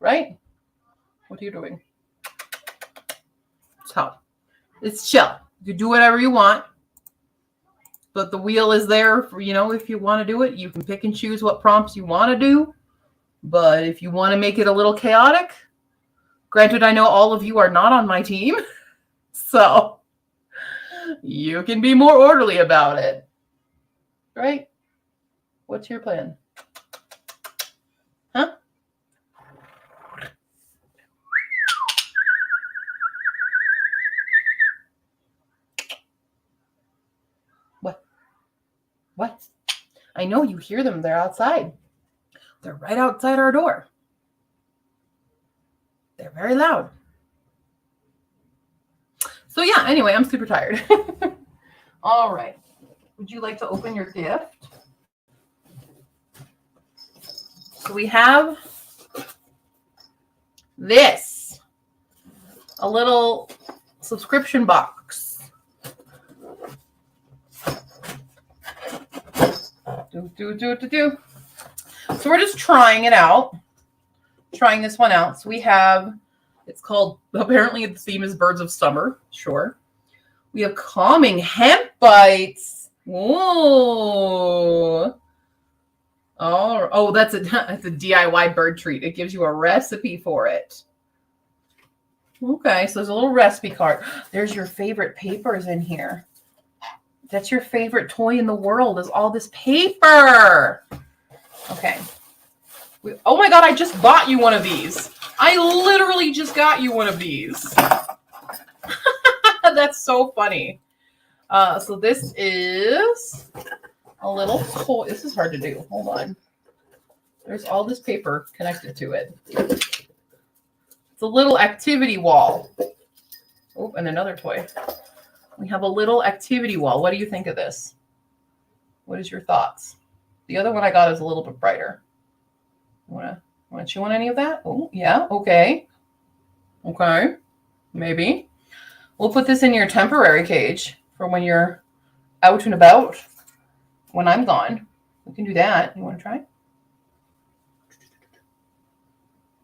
right? What are you doing? So it's chill. You do whatever you want. But the wheel is there for, if you want to do it, you can pick and choose what prompts you want to do. But if you want to make it a little chaotic, granted, I know all of you are not on my team, so you can be more orderly about it. Right? What's your plan? Huh? What? I know you hear them. They're outside. They're right outside our door. They're very loud. So yeah, anyway, I'm super tired. All right. Would you like to open your gift? So we have this. A little subscription box. So we're just trying it out. Trying this one out. So we have, it's called, apparently the theme is Birds of Summer. Sure. We have calming hemp bites. Ooh. Oh, that's a DIY bird treat. It gives you a recipe for it. Okay, so there's a little recipe card. There's your favorite papers in here. That's your favorite toy in the world, is all this paper. Okay. Oh my God, I just bought you one of these. I literally just got you one of these. That's so funny. So this is a little toy. This is hard to do. Hold on. There's all this paper connected to it. It's a little activity wall. Oh, and another toy. We have a little activity wall. What do you think of this? What is your thoughts? The other one I got is a little bit brighter. Want to chew on any of that? Oh, yeah. Okay. Okay. Maybe. We'll put this in your temporary cage for when you're out and about. When I'm gone. We can do that. You want to try?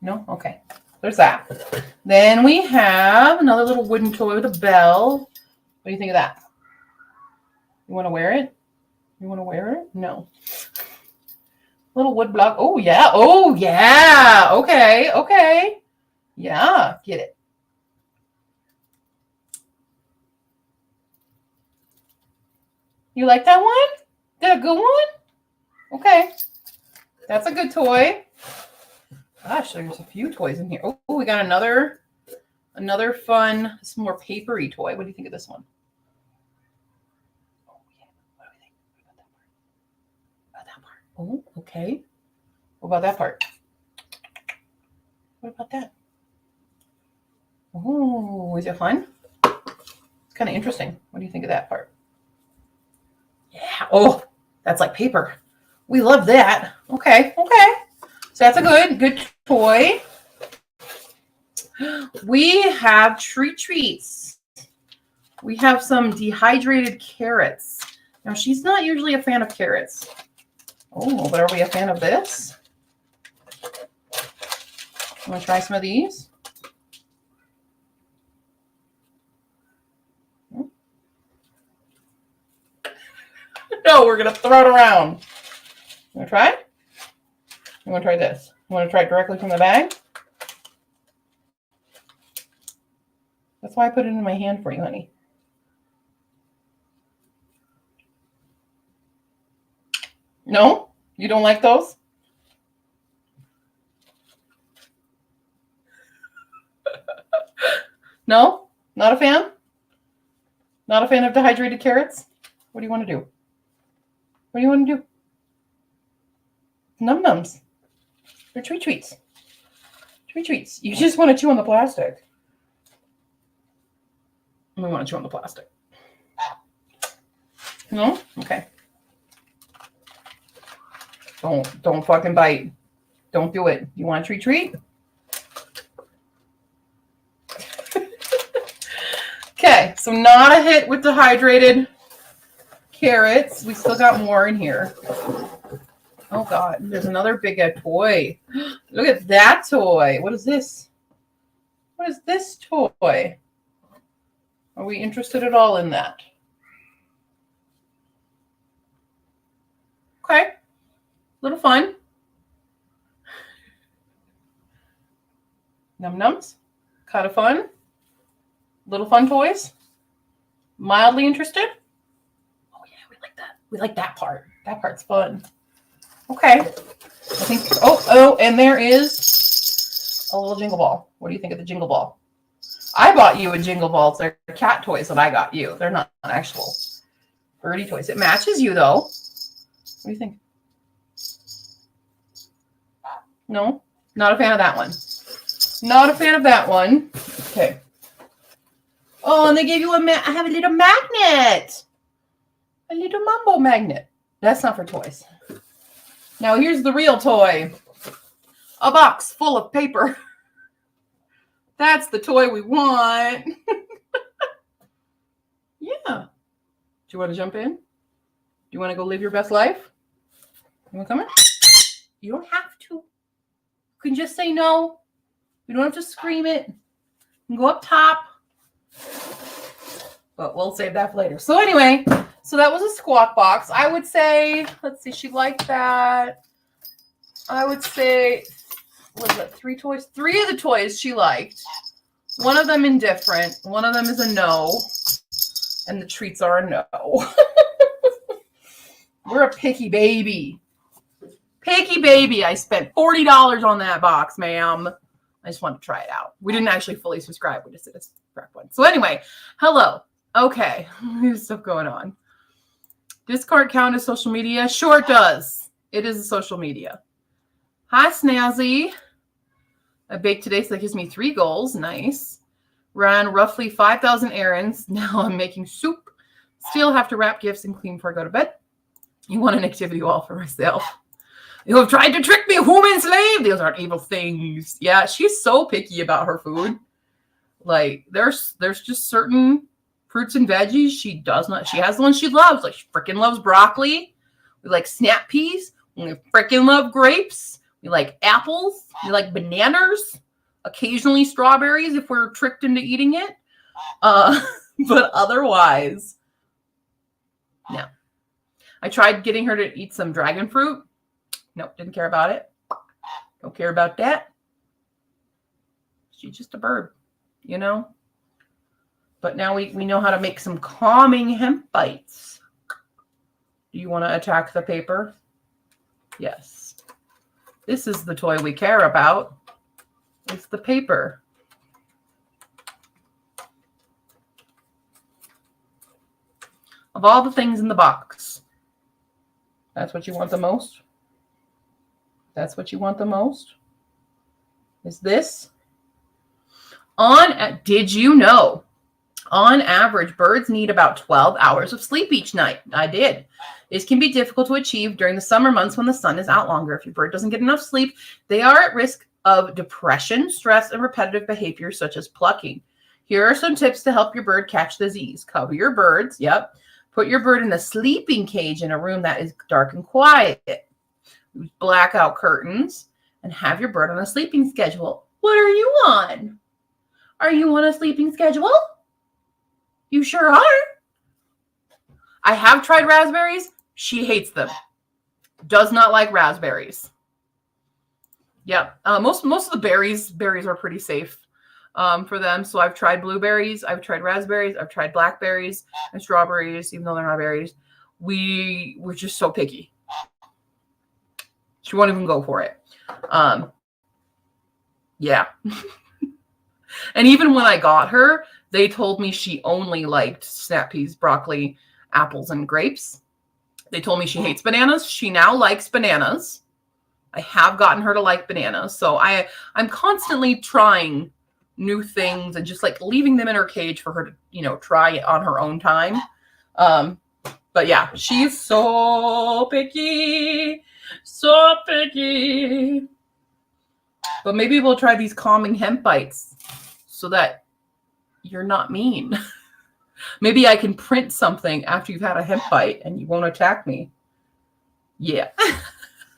No? Okay. There's that. Then we have another little wooden toy with a bell. What do you think of that? You want to wear it? You want to wear it? No. Little wood block. Oh, yeah. Oh, yeah. Okay. Okay. Yeah. Get it. You like that one? Is that a good one? Okay. That's a good toy. Gosh, there's a few toys in here. Oh, we got another fun, some more papery toy. What do you think of this one? Oh, yeah. What do we think? What about that part? Oh, okay. What about that part? What about that? Oh, is it fun? It's kind of interesting. What do you think of that part? Yeah. Oh, that's like paper. We love that. Okay. Okay. So that's a good toy. We have treats. We have some dehydrated carrots. Now, she's not usually a fan of carrots. Oh, but are we a fan of this? Want to try some of these? No, we're going to throw it around. You want to try it? You want to try this? You want to try it directly from the bag? That's why I put it in my hand for you, honey. No? You don't like those? No? Not a fan? Not a fan of dehydrated carrots? What do you want to do? What do you want to do? Num-nums. They're treats. Treats. You just want to chew on the plastic. We want to chew on the plastic. No? Okay. Don't fucking bite. Don't do it. You want a treat? Okay, so not a hit with dehydrated carrots. We still got more in here. Oh God, there's another big toy. Look at that toy. What is this? What is this toy? Are we interested at all in that? Okay, little fun. Num nums, kind of fun. Little fun toys. Mildly interested. Oh yeah, we like that. We like that part. That part's fun. Okay. I think. Oh, and there is a little jingle ball. What do you think of the jingle ball? I bought you a jingle ball. They're cat toys that I got you. They're not actual birdie toys. It matches you though. What do you think? No, not a fan of that one. Not a fan of that one. Okay. Oh, and they gave you I have a little magnet. A little Mambo magnet. That's not for toys. Now here's the real toy. A box full of paper. That's the toy we want. Yeah. Do you want to jump in? Do you want to go live your best life? You want to come in? You don't have to. You can just say no. You don't have to scream it. You can go up top. But we'll save that for later. So anyway, so that was a squawk box. I would say, let's see, she liked that. I would say, what is that, 3 toys? 3 of the toys she liked. One of them indifferent. One of them is a no. And the treats are a no. We're a picky baby. Picky baby. I spent $40 on that box, ma'am. I just wanted to try it out. We didn't actually fully subscribe. We just did a prep one. So anyway, hello. Okay. There's stuff going on. Discard count as social media? Sure it does. It is a social media. Hi, Snazzy. I baked today, so that gives me 3 goals. Nice. Ran roughly 5,000 errands. Now I'm making soup. Still have to wrap gifts and clean before I go to bed. You want an activity wall for myself. You have tried to trick me, human slave. Those aren't evil things. Yeah, she's so picky about her food. Like, there's just certain fruits and veggies she does not. She has the ones she loves. Like, she freaking loves broccoli. We like snap peas. We freaking love grapes. We like apples. We like bananas. Occasionally strawberries if we're tricked into eating it. But otherwise, no. I tried getting her to eat some dragon fruit. Nope, didn't care about it. Don't care about that. She's just a bird, you know? But now we know how to make some calming hemp bites. Do you want to attack the paper? Yes. This is the toy we care about. It's the paper. Of all the things in the box, that's what you want the most? That's what you want the most? Is this? Did you know? On average, birds need about 12 hours of sleep each night. I did. This can be difficult to achieve during the summer months when the sun is out longer. If your bird doesn't get enough sleep, they are at risk of depression, stress, and repetitive behaviors such as plucking. Here are some tips to help your bird catch the Z's. Cover your birds. Yep. Put your bird in a sleeping cage in a room that is dark and quiet. Use blackout curtains and have your bird on a sleeping schedule. What are you on? Are you on a sleeping schedule? You sure are. I have tried raspberries. She hates them. Does not like raspberries. Yep. Most of the berries are pretty safe for them. So I've tried blueberries. I've tried raspberries. I've tried blackberries and strawberries, even though they're not berries. We're just so picky. She won't even go for it. Yeah. And even when I got her, they told me she only liked snap peas, broccoli, apples, and grapes. They told me she hates bananas. She now likes bananas. I have gotten her to like bananas. So I'm constantly trying new things and just like leaving them in her cage for her to, try it on her own time. But yeah, she's so picky. So picky. But maybe we'll try these calming hemp bites so that you're not mean. Maybe I can print something after you've had a hemp bite and you won't attack me. Yeah.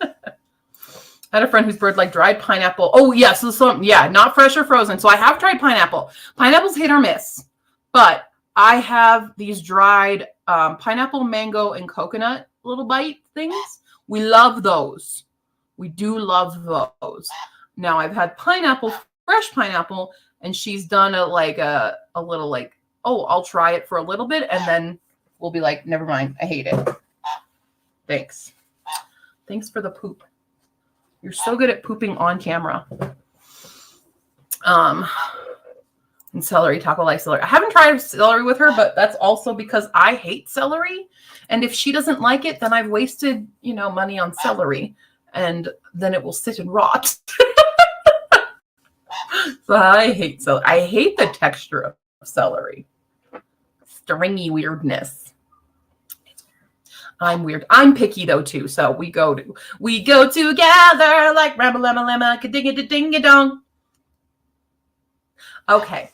I had a friend whose bird liked dried pineapple. Oh, yes. Yeah, so not fresh or frozen. So I have tried pineapple. Pineapple's hit or miss. But I have these dried pineapple, mango, and coconut little bite things. We love those. We do love those. Now, I've had pineapple, fresh pineapple, and she's done a little like, oh, I'll try it for a little bit, and then we'll be like, never mind, I hate it. Thanks. Thanks for the poop. You're so good at pooping on camera. And celery, Taco like celery. I haven't tried celery with her, but that's also because I hate celery. And if she doesn't like it, then I've wasted, money on celery. And then it will sit and rot. So I hate celery. I hate the texture of celery. Stringy weirdness. I'm weird. I'm picky though too. So we go together like ramble lemma lemma kadinga ding dong. Okay.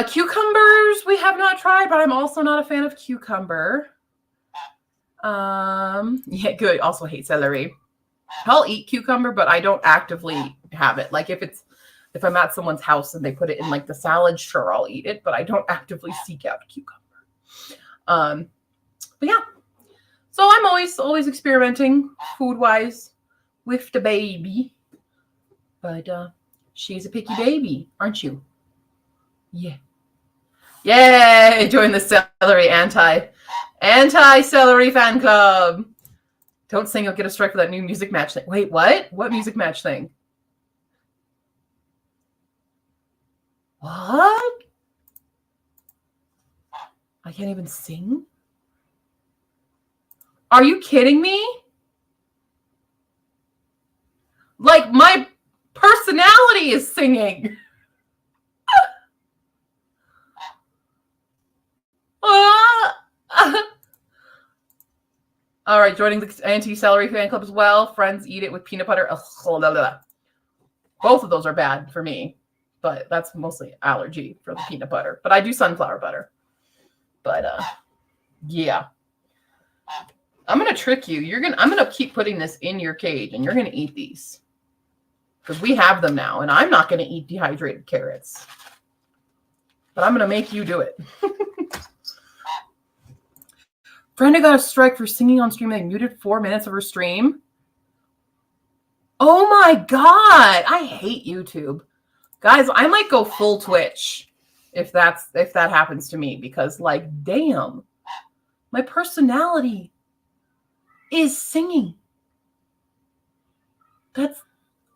Cucumbers we have not tried, but I'm also not a fan of cucumber. Yeah, good. Also hate celery. I'll eat cucumber, but I don't actively have it. Like if I'm at someone's house and they put it in like the salad, sure, I'll eat it, but I don't actively seek out cucumber. But yeah, so I'm always experimenting food-wise with the baby. But she's a picky baby, aren't you? Yeah. Yay! Join the celery anti-celery fan club. Don't sing, you'll get a strike for that new music match thing. Wait, what? What music match thing? What? I can't even sing? Are you kidding me? Like, my personality is singing. All right, joining the anti-celery fan club as well. Friends eat it with peanut butter. Both of those are bad for me, but that's mostly allergy for the peanut butter. But I do sunflower butter. But yeah. I'm gonna trick you. I'm gonna keep putting this in your cage, and you're gonna eat these because we have them now, and I'm not gonna eat dehydrated carrots, but I'm gonna make you do it. Brenda got a strike for singing on stream. They muted 4 minutes of her stream. Oh my god, I hate YouTube, guys. I might go full Twitch if that happens to me because, like, damn, my personality is singing. That's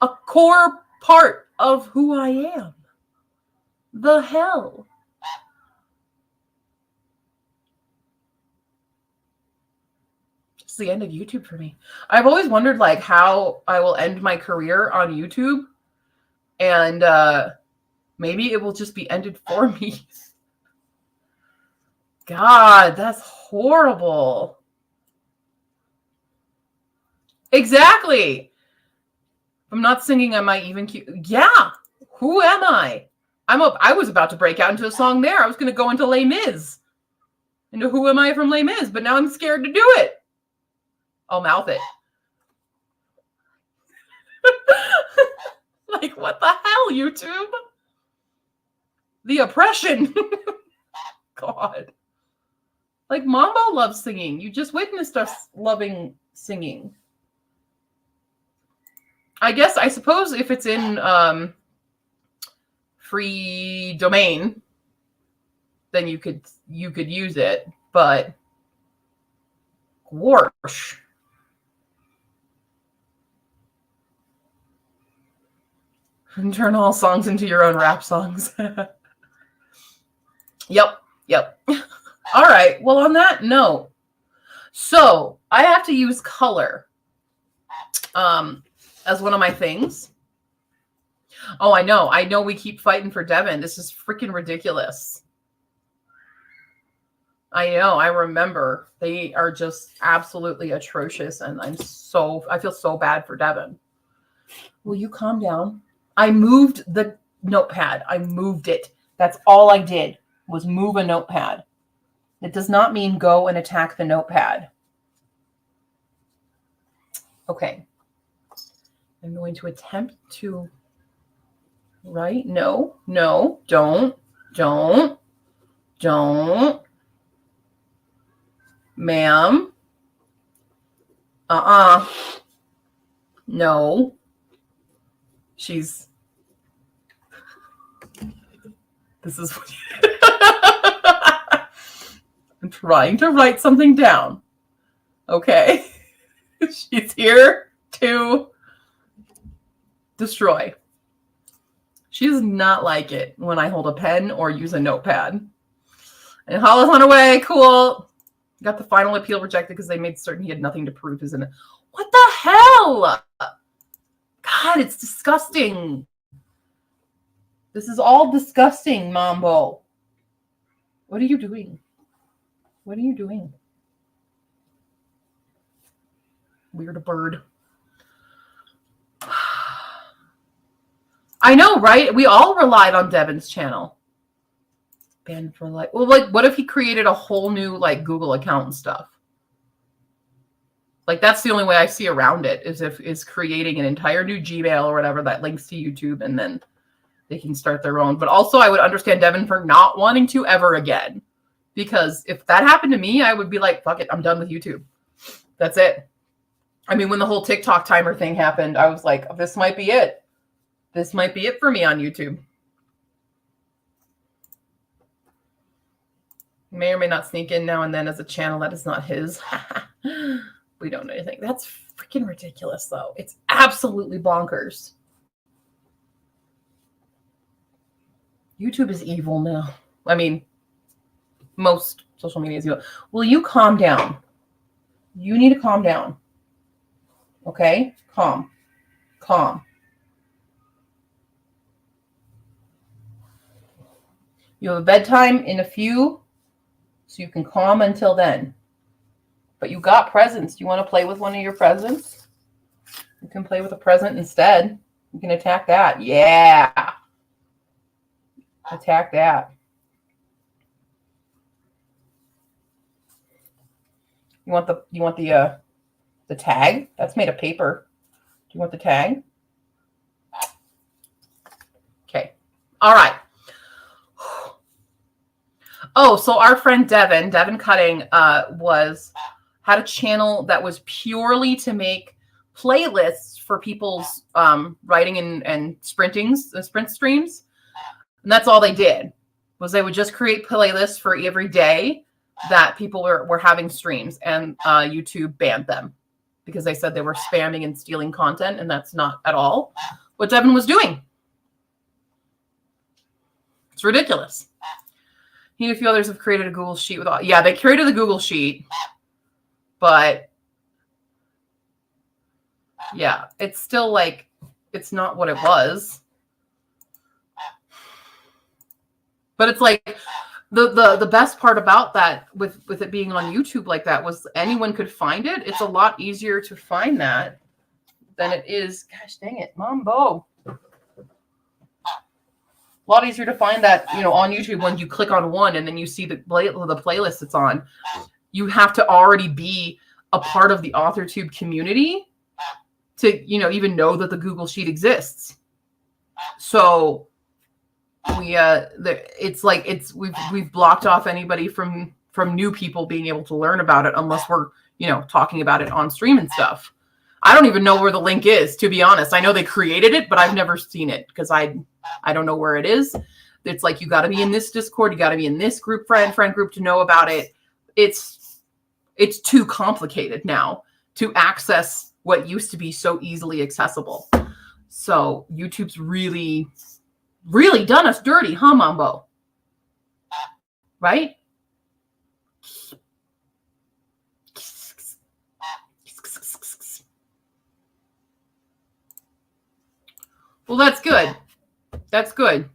a core part of who I am. The hell? It's the end of YouTube for me. I've always wondered like how I will end my career on YouTube, and maybe it will just be ended for me. God, that's horrible. Exactly. If I'm not singing, I might even yeah. Who am I? I was about to break out into a song there. I was going to go into Les Mis. Into Who Am I from Les Mis, but now I'm scared to do it. I'll mouth it. Like, what the hell, YouTube? The oppression. God. Like, Mambo loves singing. You just witnessed us loving singing. I suppose if it's in free domain, then you could use it, but Warsh. And turn all songs into your own rap songs. Yep. All right. Well, on that note, so I have to use color as one of my things. Oh, I know we keep fighting for Devin. This is freaking ridiculous. I know. I remember. They are just absolutely atrocious, and I feel so bad for Devin. Will you calm down? I moved the notepad. I moved it. That's all I did was move a notepad. It does not mean go and attack the notepad. Okay. I'm going to attempt to write. No, don't. Ma'am. No. This is what I'm trying to write something down. Okay. She's here to destroy. She does not like it when I hold a pen or use a notepad. And Hollis on her way. Cool. Got the final appeal rejected because they made certain he had nothing to prove. Isn't it? What the hell? God, it's disgusting. This is all disgusting, Mambo. What are you doing? What are you doing? Weird bird. I know, right? We all relied on Devin's channel. Banned for like, well, like, what if he created a whole new like Google account and stuff? Like, that's the only way I see around it is creating an entire new Gmail or whatever that links to YouTube, and then they can start their own. But also, I would understand Devin for not wanting to ever again, because if that happened to me, I would be like, fuck it, I'm done with YouTube. That's it. I mean, when the whole TikTok timer thing happened, I was like, oh, this might be it. This might be it for me on YouTube. May or may not sneak in now and then as a channel that is not his. We don't know anything. That's freaking ridiculous, though. It's absolutely bonkers. YouTube is evil now. I mean, most social media is evil. Will you calm down? You need to calm down. Okay? Calm. You have a bedtime in a few, so you can calm until then. But you got presents. Do you want to play with one of your presents? You can play with a present instead. You can attack that. Yeah. Attack that. You want the tag? That's made of paper. Do you want the tag? Okay. All right. Oh, so our friend Devin Cutting, had a channel that was purely to make playlists for people's writing and sprint streams. And that's all they did, was they would just create playlists for every day that people were having streams, and YouTube banned them because they said they were spamming and stealing content, and that's not at all what Devin was doing. It's ridiculous. He and a few others have created a Google Sheet with all. Yeah, they created the Google Sheet, but yeah, it's still like, it's not what it was. But it's like the best part about that with it being on YouTube like that was anyone could find it. It's a lot easier to find that than it is. Gosh dang it, Mambo. A lot easier to find that, on YouTube when you click on one and then you see the playlist it's on. You have to already be a part of the AuthorTube community to, even know that the Google Sheet exists. So we've blocked off anybody from new people being able to learn about it unless we're, talking about it on stream and stuff. I don't even know where the link is, to be honest. I know they created it, but I've never seen it because I don't know where it is. It's like, you got to be in this Discord. You got to be in this friend group to know about it. It's too complicated now to access what used to be so easily accessible. So YouTube's really, really done us dirty, huh, Mambo? Right? Well, that's good. That's good.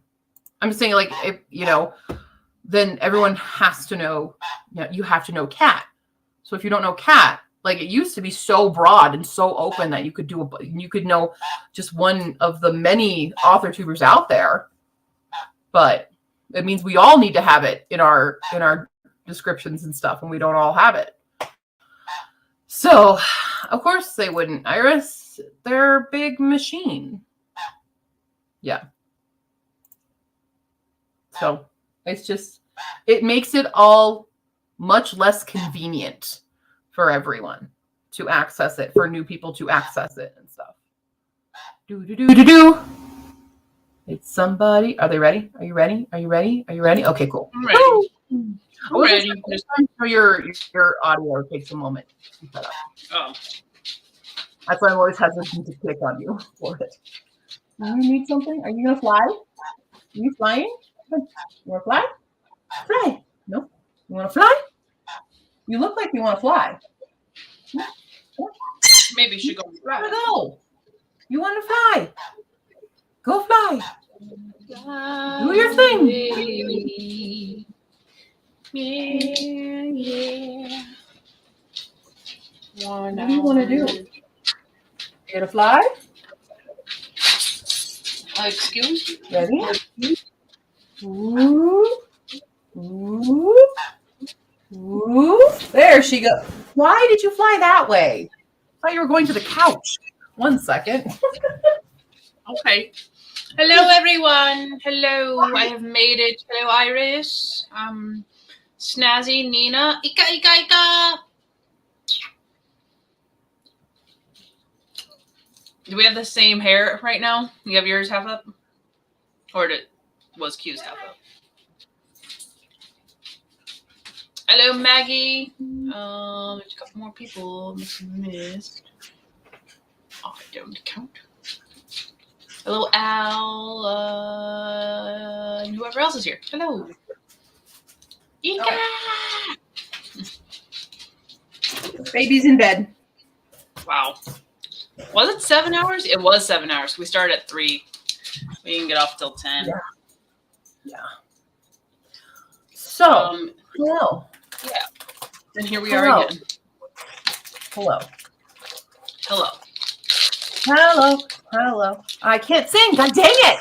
I'm just saying, like, if, then everyone has to know, you have to know cat. So if you don't know cat, like, it used to be so broad and so open that you could know just one of the many AuthorTubers out there. But it means we all need to have it in our descriptions and stuff, and we don't all have it. So, of course they wouldn't. Iris, they're a big machine. Yeah. So, it's just, it makes it all much less convenient for everyone to access it, for new people to access it and stuff. Do. It's somebody. Are they ready? Are you ready? Are you ready? Are you ready? Okay, cool. I'm ready. I'm ready. For your audio takes a moment. Oh. That's why I'm always hesitant to click on you for it. Do you need something? Are you gonna fly? Are you flying? You wanna fly? Fly. No? You wanna fly? You look like you wanna fly. Maybe she go fly. Go. You wanna fly? Go fly. Do your thing. Yeah. What do you want to do? You gonna fly? Excuse me? Ready? Ooh. Ooh. Ooh. There she goes. Why did you fly that way? I thought you were going to the couch. 1 second. Okay. Hello, everyone. Hello. I have made it. Hello, Iris. Snazzy Nina. Ika. Do we have the same hair right now? You have yours half up? Or was Q's half up? Hello, Maggie. There's a couple more people missed. Oh, I don't count. Hello, Al. And whoever else is here. Hello. Ika! Oh. Baby's in bed. Wow. Was it 7 hours? It was 7 hours. We started at 3. We didn't get off till 10. Yeah. So, hello. Yeah. And here we are again. Hello. Hello. I can't sing. God dang it.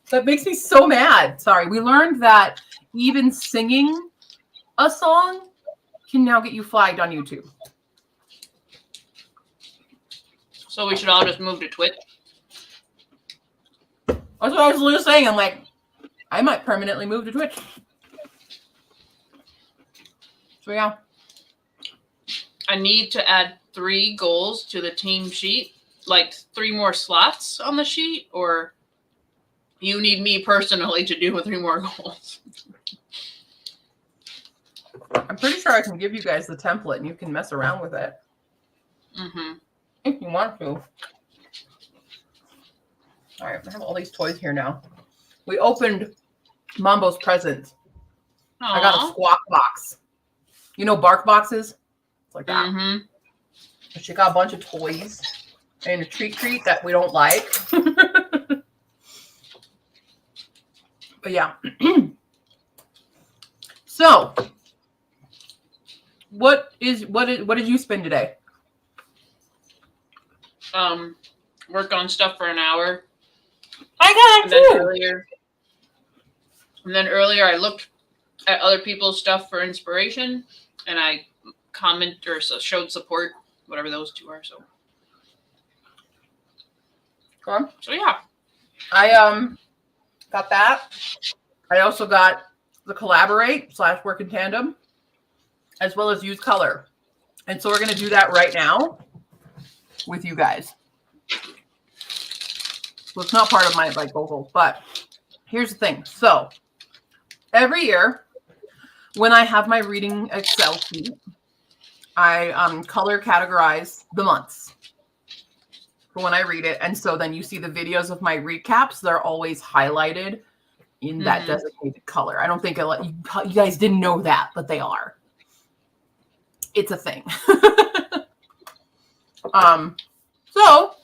That makes me so mad. Sorry. We learned that even singing a song can now get you flagged on YouTube. So we should all just move to Twitch? That's what I was literally saying. I'm like, I might permanently move to Twitch. So yeah. I need to add 3 goals to the team sheet. Like 3 more slots on the sheet, or you need me personally to do 3 more goals? I'm pretty sure I can give you guys the template and you can mess around with it. Mm-hmm. If you want to. All right, I have all these toys here now. We opened Mambo's present. Aww. I got a squawk box. You know bark boxes? It's like that. Mm-hmm. She got a bunch of toys and a treat that we don't like. But yeah. So, what did you spend today? Work on stuff for an hour. I got that too. And then earlier I looked at other people's stuff for inspiration, and I commented or showed support, whatever those 2 are. So yeah. I got that. I also got the collaborate / work in tandem, as well as use color. And so we're going to do that right now with you guys. So it's not part of my goals, but here's the thing. So every year when I have my reading Excel sheet, I color categorize the months for when I read it. And so then you see the videos of my recaps. They're always highlighted in that designated color. I don't think you guys didn't know that, but they are. It's a thing. So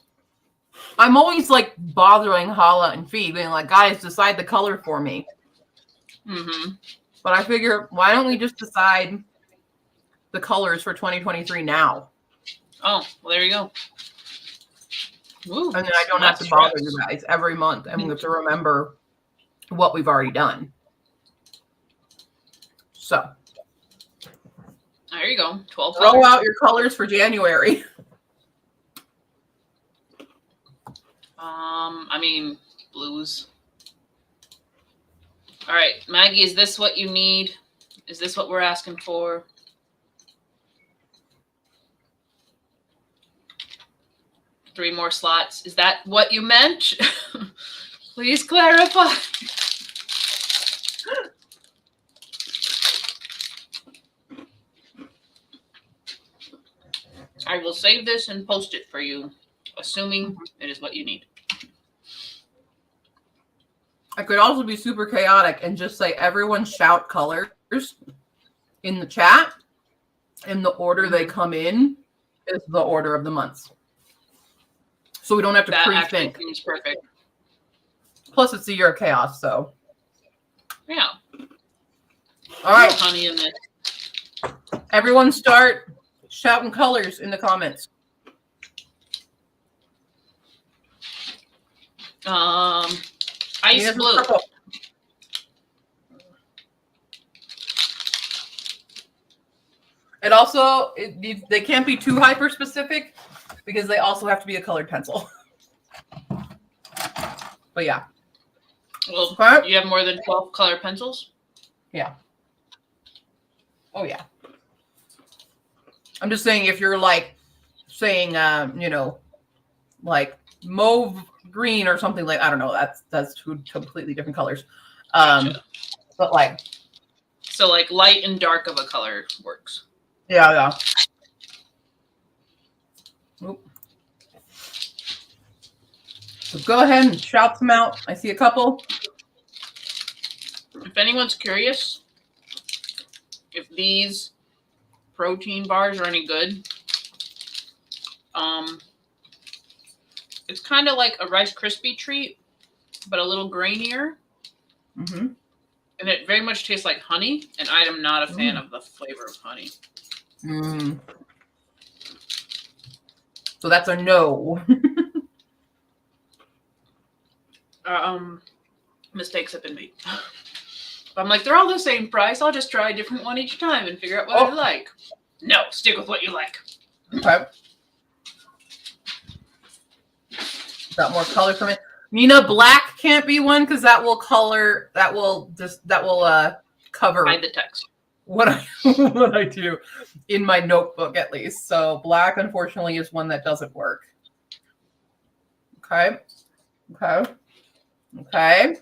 I'm always bothering Hala and Fee, being like, guys, decide the color for me. Mm-hmm. But I figure, why don't we just decide the colors for 2023 now? Oh, well, there you go. Ooh, and then I don't have to bother you guys every month, and we have to remember what we've already done. So There you go. 12 Throw colors. out your colors for January. I mean, blues. All right, Maggie, is this what you need? Is this what we're asking for? Three more slots. Is that what you meant? Please clarify. I will save this and post it for you, assuming it is what you need. I could also be super chaotic and just say everyone shout colors in the chat, and the order they come in is the order of the months. So we don't have to pre-think. That seems perfect. Plus, it's the year of chaos, so. Yeah. All right. Honey in this. Everyone start shouting colors in the comments. Ice blue. Purple. It also, they can't be too hyper specific because they also have to be a colored pencil. But yeah. Well, okay. You have more than 12 color pencils? Yeah. Oh, yeah. I'm just saying if you're like saying, you know, like mauve green or something like, I don't know, that's two completely different colors. Gotcha. But like. So like light and dark of a color works. Yeah, yeah. Oop. So go ahead and shout them out. I see a couple. If anyone's curious, if these protein bars are any good, it's kind of like a Rice Krispie treat, but a little grainier. Mm-hmm. And it very much tastes like honey, and I am not a fan of the flavor of honey. Mm. So that's a no. Mistakes have been made. I'm like, they're all the same price. I'll just try a different one each time and figure out what I like. No, stick with what you like. Okay. Got more color from it. Nina, black can't be one because that will cover Hide the text. What I do in my notebook at least. So black, unfortunately, is one that doesn't work. Okay. Okay. Okay.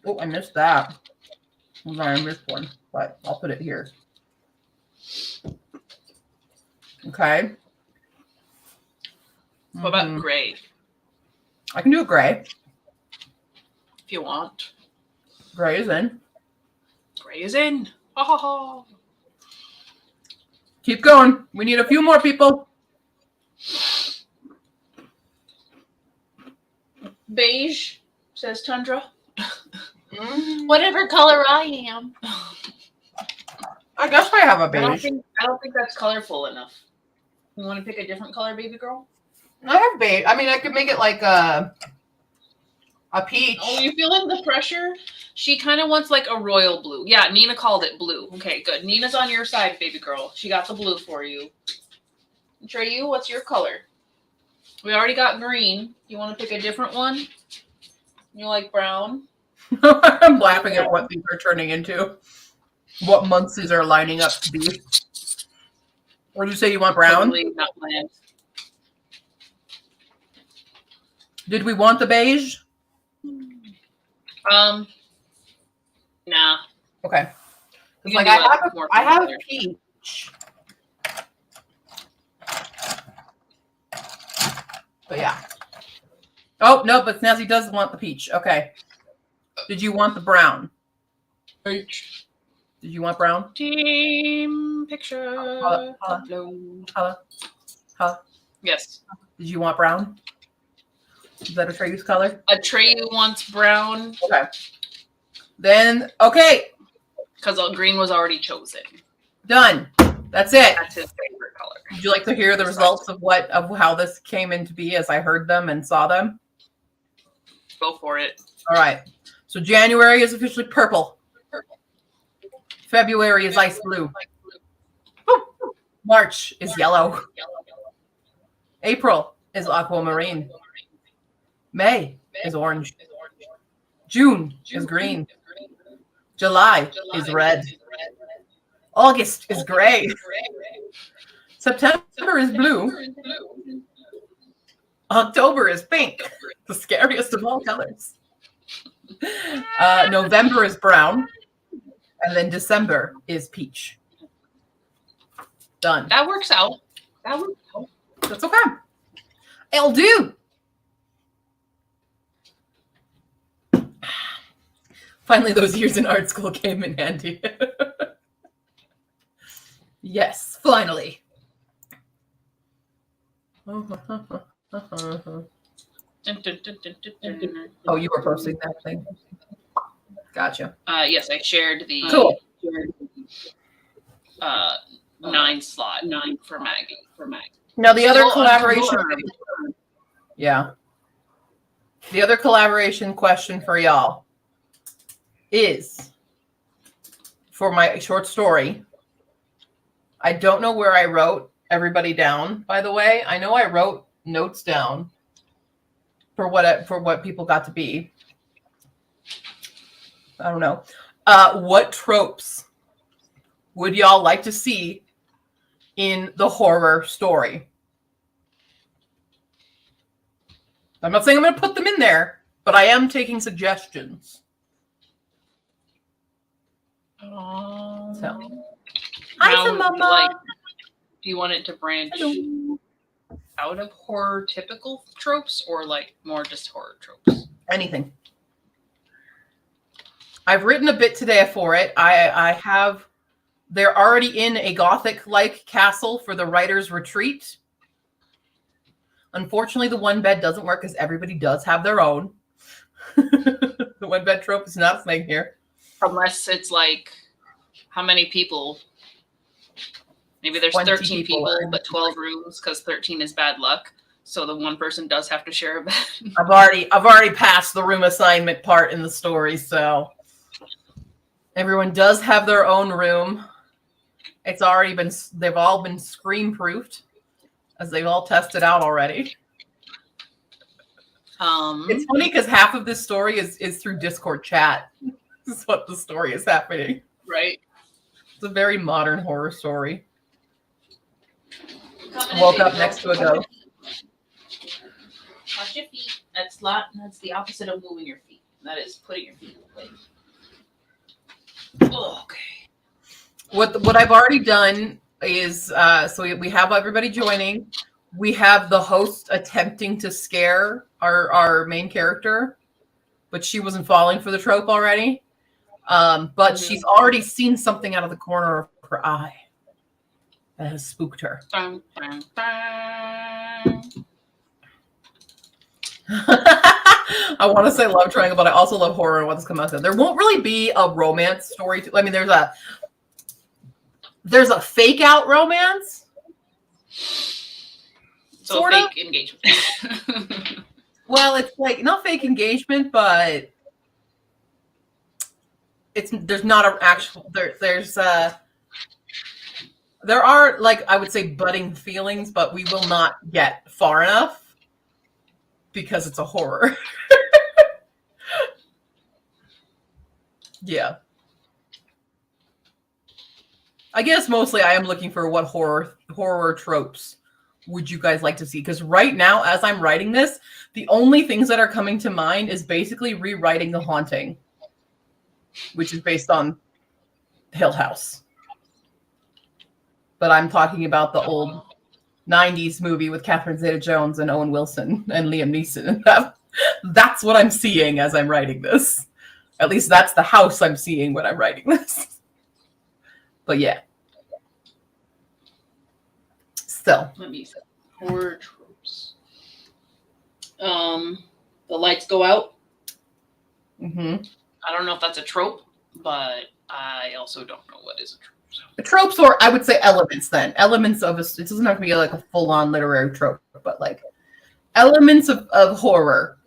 Oh, I missed that. I'm sorry, I missed one, but I'll put it here. Okay. What about gray? I can do a gray. If you want. Gray is in. Gray is in. Ha ha ha. Keep going. We need a few more people. Beige, says Tundra. Whatever color I am. I guess I have a beige. I don't think that's colorful enough. You want to pick a different color, baby girl? I have beige. I mean, I could make it like a peach. Oh, you feeling the pressure? She kind of wants like a royal blue. Yeah, Nina called it blue. Okay, good. Nina's on your side, baby girl. She got the blue for you. Treyu, what's your color? We already got green. You want to pick a different one? You like brown? I'm laughing at what these are turning into. What months these are lining up to be. What did you say you want brown? Totally not planned. Did we want the beige? Nah. Okay. It's like I have peach. But yeah. Oh, no, but Snazzy does want the peach. Okay. Did you want the brown? Peach. Did you want brown? Team picture. Hello. Yes. Did you want brown? Is that a Treyu's color? A Treyu wants brown. Okay. Then, okay. Because green was already chosen. Done. That's it. That's his favorite color. Would you like to hear the results of how this came into be as I heard them and saw them? Go for it. All right. So January is officially purple. February is ice blue. March is yellow. April is aquamarine. May is orange. June is green. July is red. August is gray. September is blue. October is pink, the scariest of all colors. November is brown. And then December is peach. Done. That works out. That's okay. It'll do. Finally, those years in art school came in handy. Yes, finally. Oh, you were posting that thing. Gotcha. Yes, I shared the cool. 9 slot for Maggie. Now the other collaboration. Yeah. The other collaboration question for y'all is for my short story. I don't know where I wrote everybody down, by the way. I know I wrote notes down for what people got to be. I don't know. What tropes would y'all like to see in the horror story? I'm not saying I'm going to put them in there, but I am taking suggestions. So. Like, do you want it to branch out of horror typical tropes or like more just horror tropes? Anything. I've written a bit today for it. They're already in a Gothic-like castle for the writer's retreat. Unfortunately, the one bed doesn't work because everybody does have their own. The one bed trope is not a thing here. Unless it's like, how many people? Maybe there's 13 people, but 12 rooms because 13 is bad luck. So the one person does have to share a bed. I've already passed the room assignment part in the story, so everyone does have their own room. They've all been scream-proofed, as they've all tested out already. It's funny because half of this story is through Discord chat. This is what the story is happening. Right. It's a very modern horror story. I woke up next to a ghost. Watch your feet. That's the opposite of moving your feet. That is putting your feet in place. Oh, okay. What I've already done is so we have everybody joining. We have the host attempting to scare our main character, but she wasn't falling for the trope already. But she's already seen something out of the corner of her eye that has spooked her. Dun, dun, dun. I want to say love triangle, but I also love horror and what's come out of it. There won't really be a romance story. I mean, there's a fake out romance. So fake engagement. Well, it's like not fake engagement, but there's not an actual there are, like, I would say budding feelings, but we will not get far enough because it's a horror. Yeah. I guess mostly I am looking for what horror tropes would you guys like to see? Because right now, as I'm writing this, the only things that are coming to mind is basically rewriting The Haunting, which is based on Hill House. But I'm talking about the old 90s movie with Catherine Zeta-Jones and Owen Wilson and Liam Neeson. That's what I'm seeing as I'm writing this. At least that's the house I'm seeing when I'm writing this. But yeah. Still. Let me see. Horror tropes. The lights go out. Mm-hmm. I don't know if that's a trope, but I also don't know what is a trope. So. The tropes, or I would say elements then. Elements of it doesn't have to be like a full-on literary trope, but like elements of horror.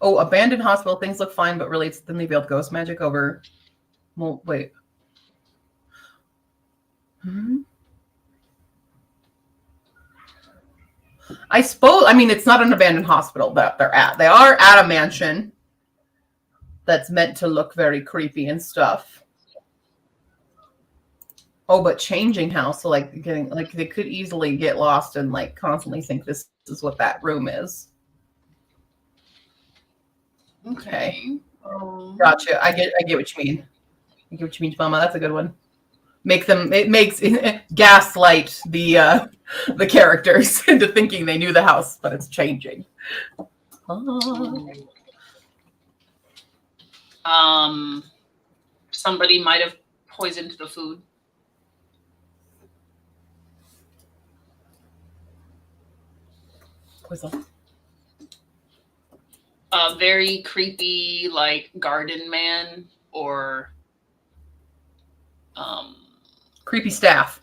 Oh, abandoned hospital. Things look fine, but really it's thinly veiled ghost magic over. Well, wait. I suppose. I mean, it's not an abandoned hospital that they're at. They are at a mansion that's meant to look very creepy and stuff. Oh, but changing house. So like getting like they could easily get lost and like constantly think this is what that room is. Okay. Gotcha. I get what you mean. I get what you mean, Mama. That's a good one. It makes gaslight the characters into thinking they knew the house, but it's changing. Somebody might have poisoned the food. Poison. A very creepy, like garden man or creepy staff.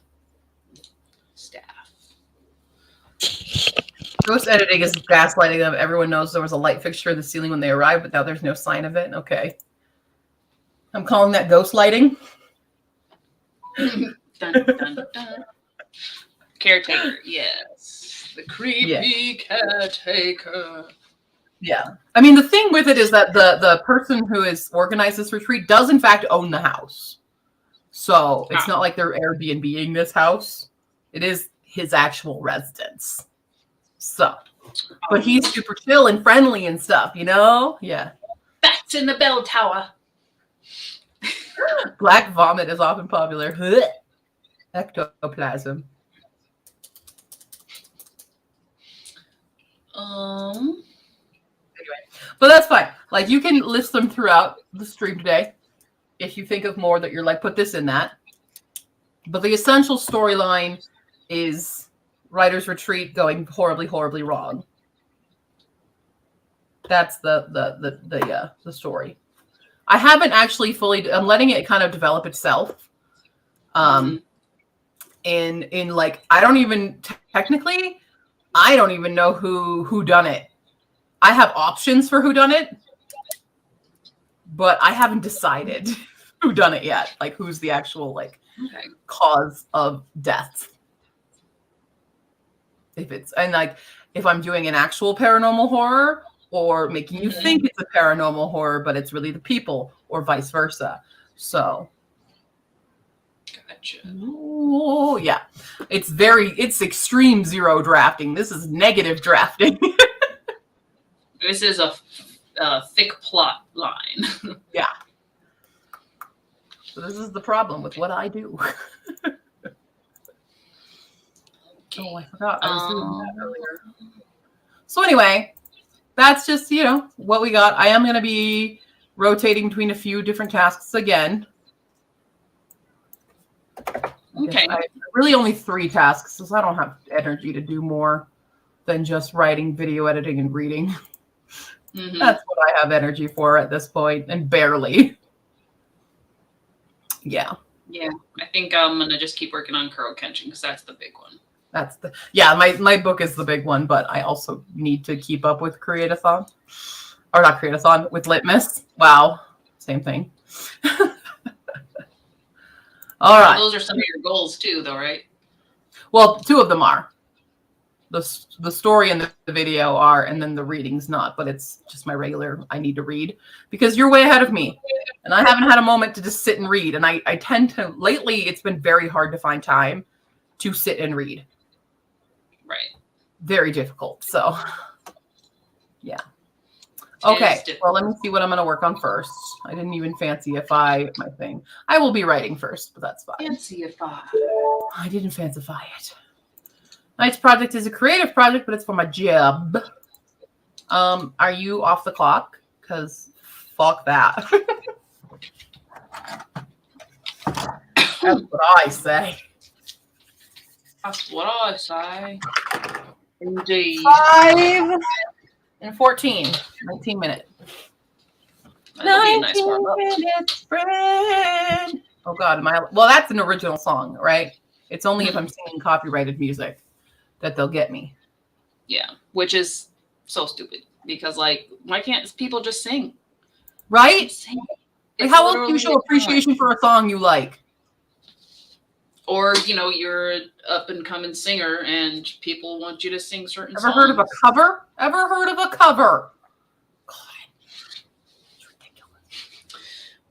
Ghost editing is gaslighting them. Everyone knows there was a light fixture in the ceiling when they arrived, but now there's no sign of it. Okay. I'm calling that ghost lighting. Dun, dun, dun. Caretaker, yes. The creepy caretaker. Yeah. I mean, the thing with it is that the person who has organized this retreat does, in fact, own the house. So it's not like they're Airbnb-ing this house. It is his actual residence. So, but he's super chill and friendly and stuff, you know? Yeah. Bats in the bell tower. Black vomit is often popular. Ectoplasm. Anyway, but that's fine. Like you can list them throughout the stream today. If you think of more that you're like, put this in that. But the essential storyline is Writer's Retreat going horribly, horribly wrong. That's the story. I haven't actually fully. I'm letting it kind of develop itself. In like I don't even technically, I don't even know who done it. I have options for who done it, but I haven't decided who done it yet. Like who's the actual cause of death. If I'm doing an actual paranormal horror or making you think it's a paranormal horror, but it's really the people or vice versa. So. Gotcha. Oh yeah. It's extreme zero drafting. This is negative drafting. This is a thick plot line. Yeah. So this is the problem with what I do. Oh, I forgot. I was doing that earlier. So anyway, that's just, what we got. I am going to be rotating between a few different tasks again. Okay. Really only 3 tasks, because I don't have energy to do more than just writing, video editing, and reading. Mm-hmm. That's what I have energy for at this point, and barely. Yeah. Yeah, I think I'm going to just keep working on Kuro Kenshin, because that's the big one. My book is the big one, but I also need to keep up with Createathon. Or not Createathon, with Litmus. Wow. Same thing. All right. Those are some of your goals too, though, right? Well, 2 of them are. The story and the video are, and then the reading's not, but it's just my regular, I need to read. Because you're way ahead of me. And I haven't had a moment to just sit and read. And I tend to, lately, it's been very hard to find time to sit and read. Right. Very difficult. So, yeah. Okay. Well, let me see what I'm going to work on first. I didn't even fancify my thing. I will be writing first, but that's fine. Fancify. I didn't fancify it. Tonight's project is a creative project, but it's for my job. Are you off the clock? Because fuck that. That's what I say. That's what I say. Indeed. 5 and 14. 19 minutes. 19 minutes, friend. Oh God, well, that's an original song, right? It's only if I'm singing copyrighted music that they'll get me. Yeah, which is so stupid. because like, why can't people just sing? Right? Just sing. Like, It's how else do you literally show a talent. appreciation for a song you like? Or, you know, you're an up and coming singer and people want you to sing certain Ever songs. heard of a cover? Ever heard of a cover? God, it's ridiculous.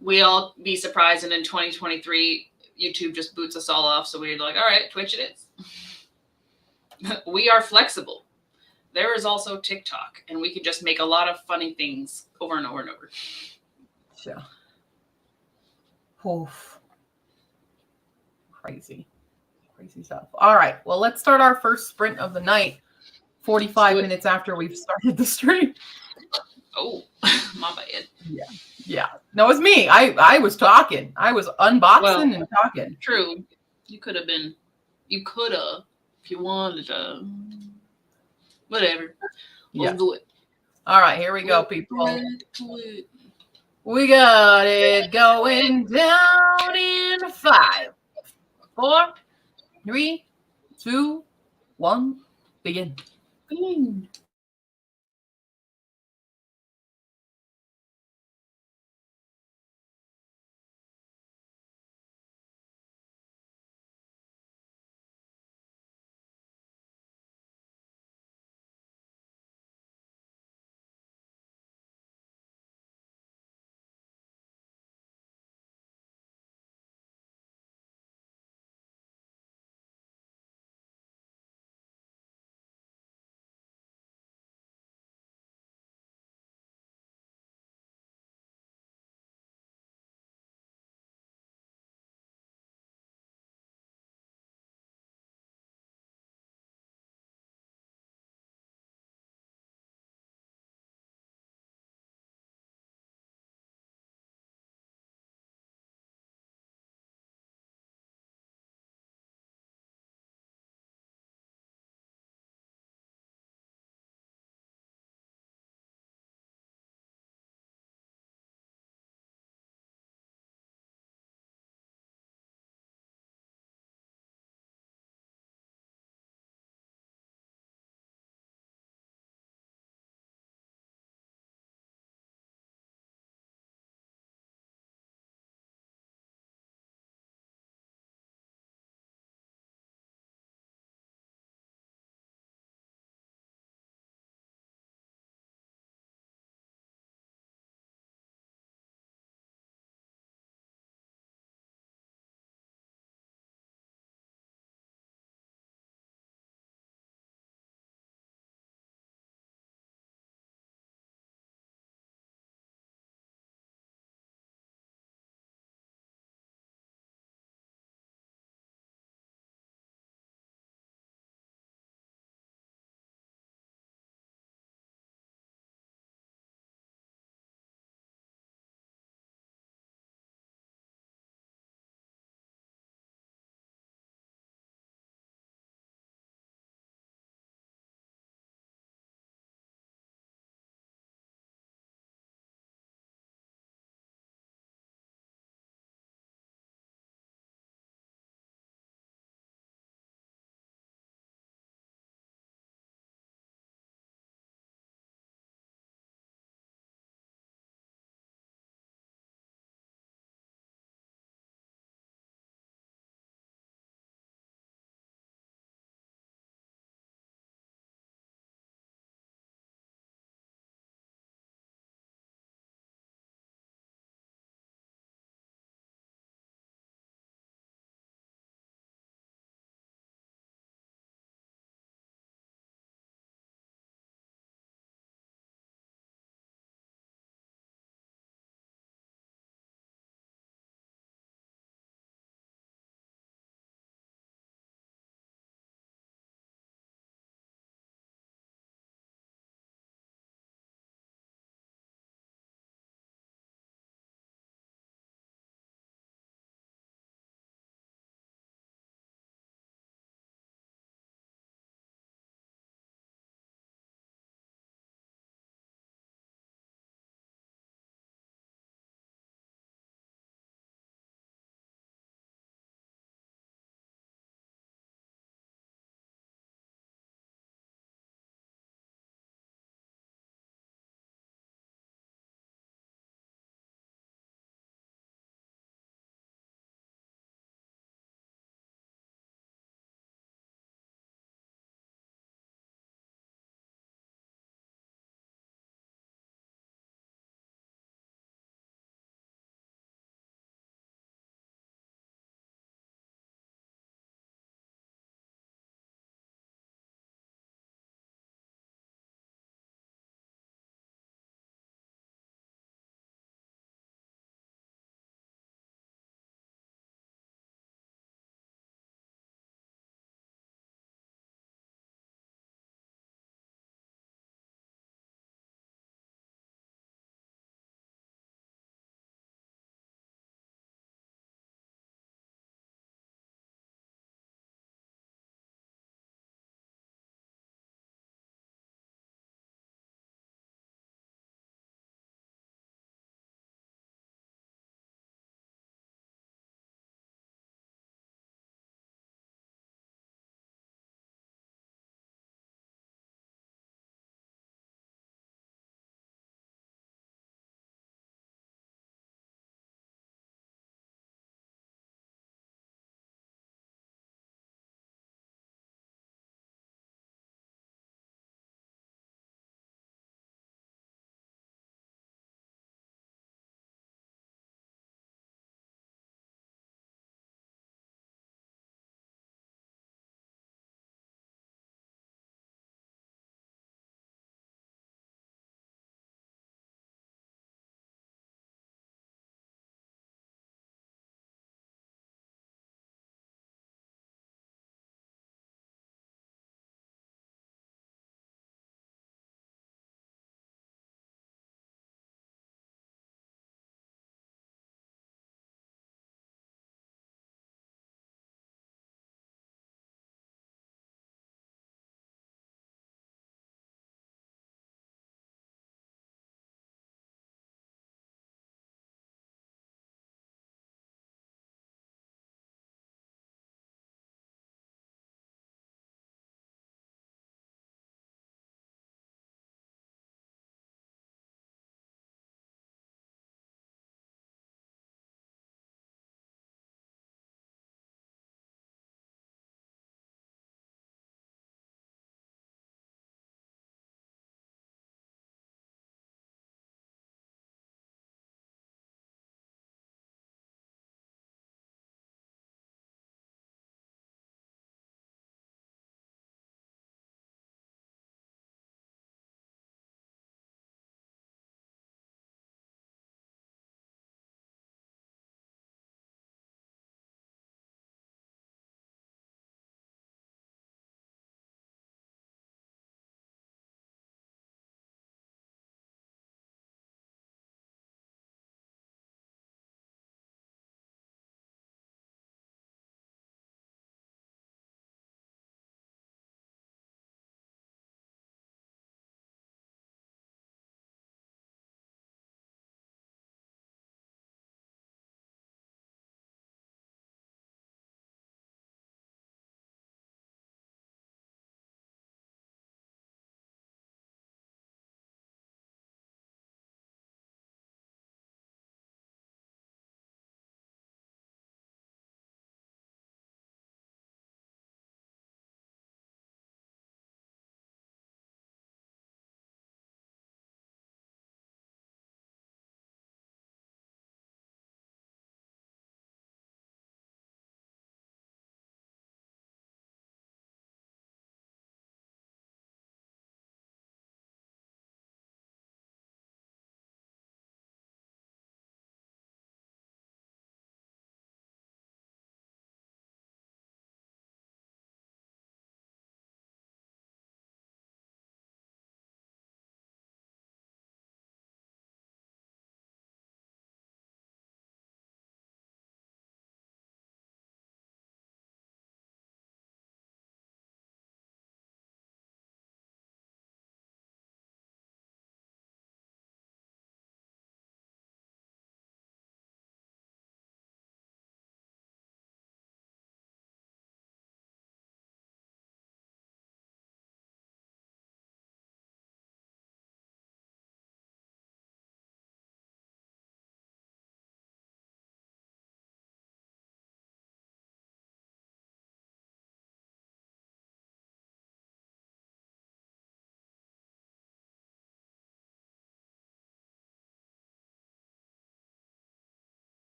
We all be surprised, and in 2023, YouTube just boots us all off. So we're like, all right, Twitch it is. We are flexible. There is also TikTok, and we can just make a lot of funny things over and over and over. Yeah. Oof. Crazy stuff. All right. Well, let's start our first sprint of the night. 45 minutes after we've started the stream. Oh, my bad. Yeah. No, it's me. I was talking. I was unboxing and talking. True. You could have, if you wanted to. Whatever. We'll do it. All right, here we go, people. We got it going down in 5, 4, 3, 2, 1. Begin.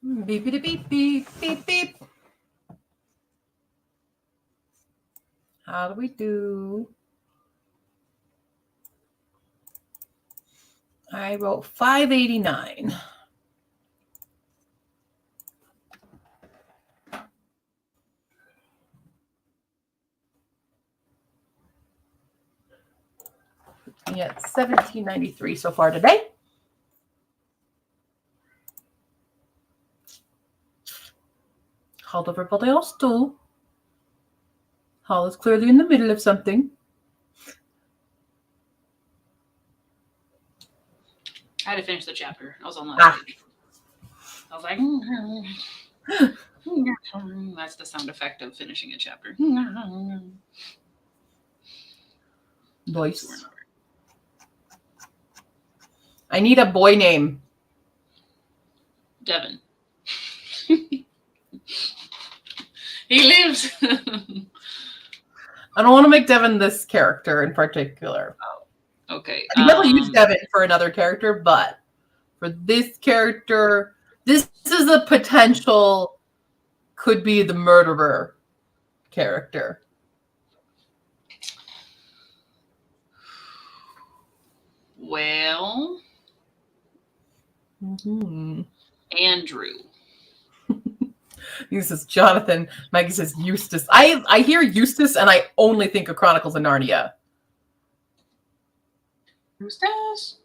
Beep, beep, beep, beep, beep, beep. How do we do? I wrote 589. Yeah, 1793 so far today. Hold everybody else too. Hall is clearly in the middle of something. I had to finish the chapter. I was on that page. I was like, that's the sound effect of finishing a chapter. Voice. I need a boy name. Devin. He lives. I don't want to make Devin this character in particular. Okay. I could never use Devin for another character, but for this character, this is a potential could be the murderer character. Well, Andrew. He says Jonathan. Maggie says Eustace. I hear Eustace and I only think of Chronicles of Narnia. Eustace?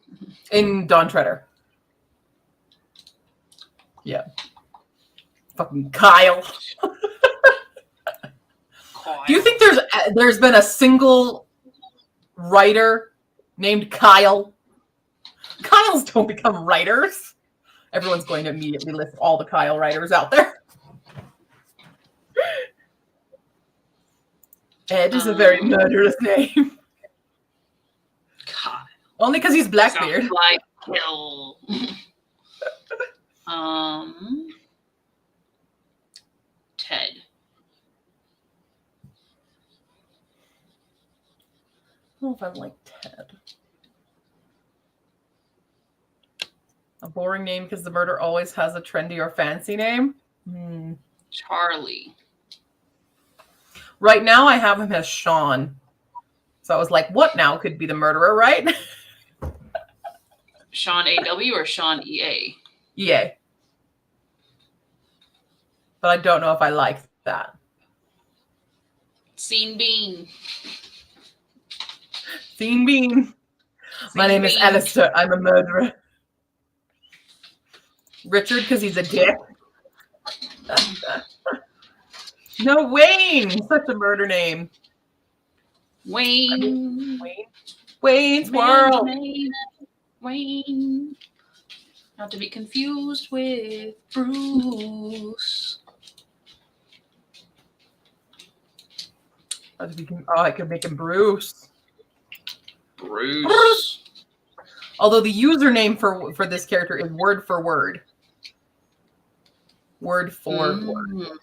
In Dawn Treader. Yeah. Fucking Kyle. Do you think there's been a single writer named Kyle? Kyles don't become writers. Everyone's going to immediately list all the Kyle writers out there. Ed is a very murderous name. Kyle. Only because he's Blackbeard. Sounds like Kill. Ted. I don't know if I like Ted. A boring name because the murder always has a trendy or fancy name. Charlie. Right now I have him as Sean. So I was like, what now could be the murderer, right? Sean A.W. or Sean E.A.? EA. But I don't know if I like that. Scene Bean. Scene Bean. My name is Alistair. I'm a murderer. Richard, because he's a dick. No, Wayne. Such a murder name. Wayne. Wayne's World. Wayne. Not to be confused with Bruce. I could make him Bruce. Bruce. Although the username for this character is word for word. Word for word.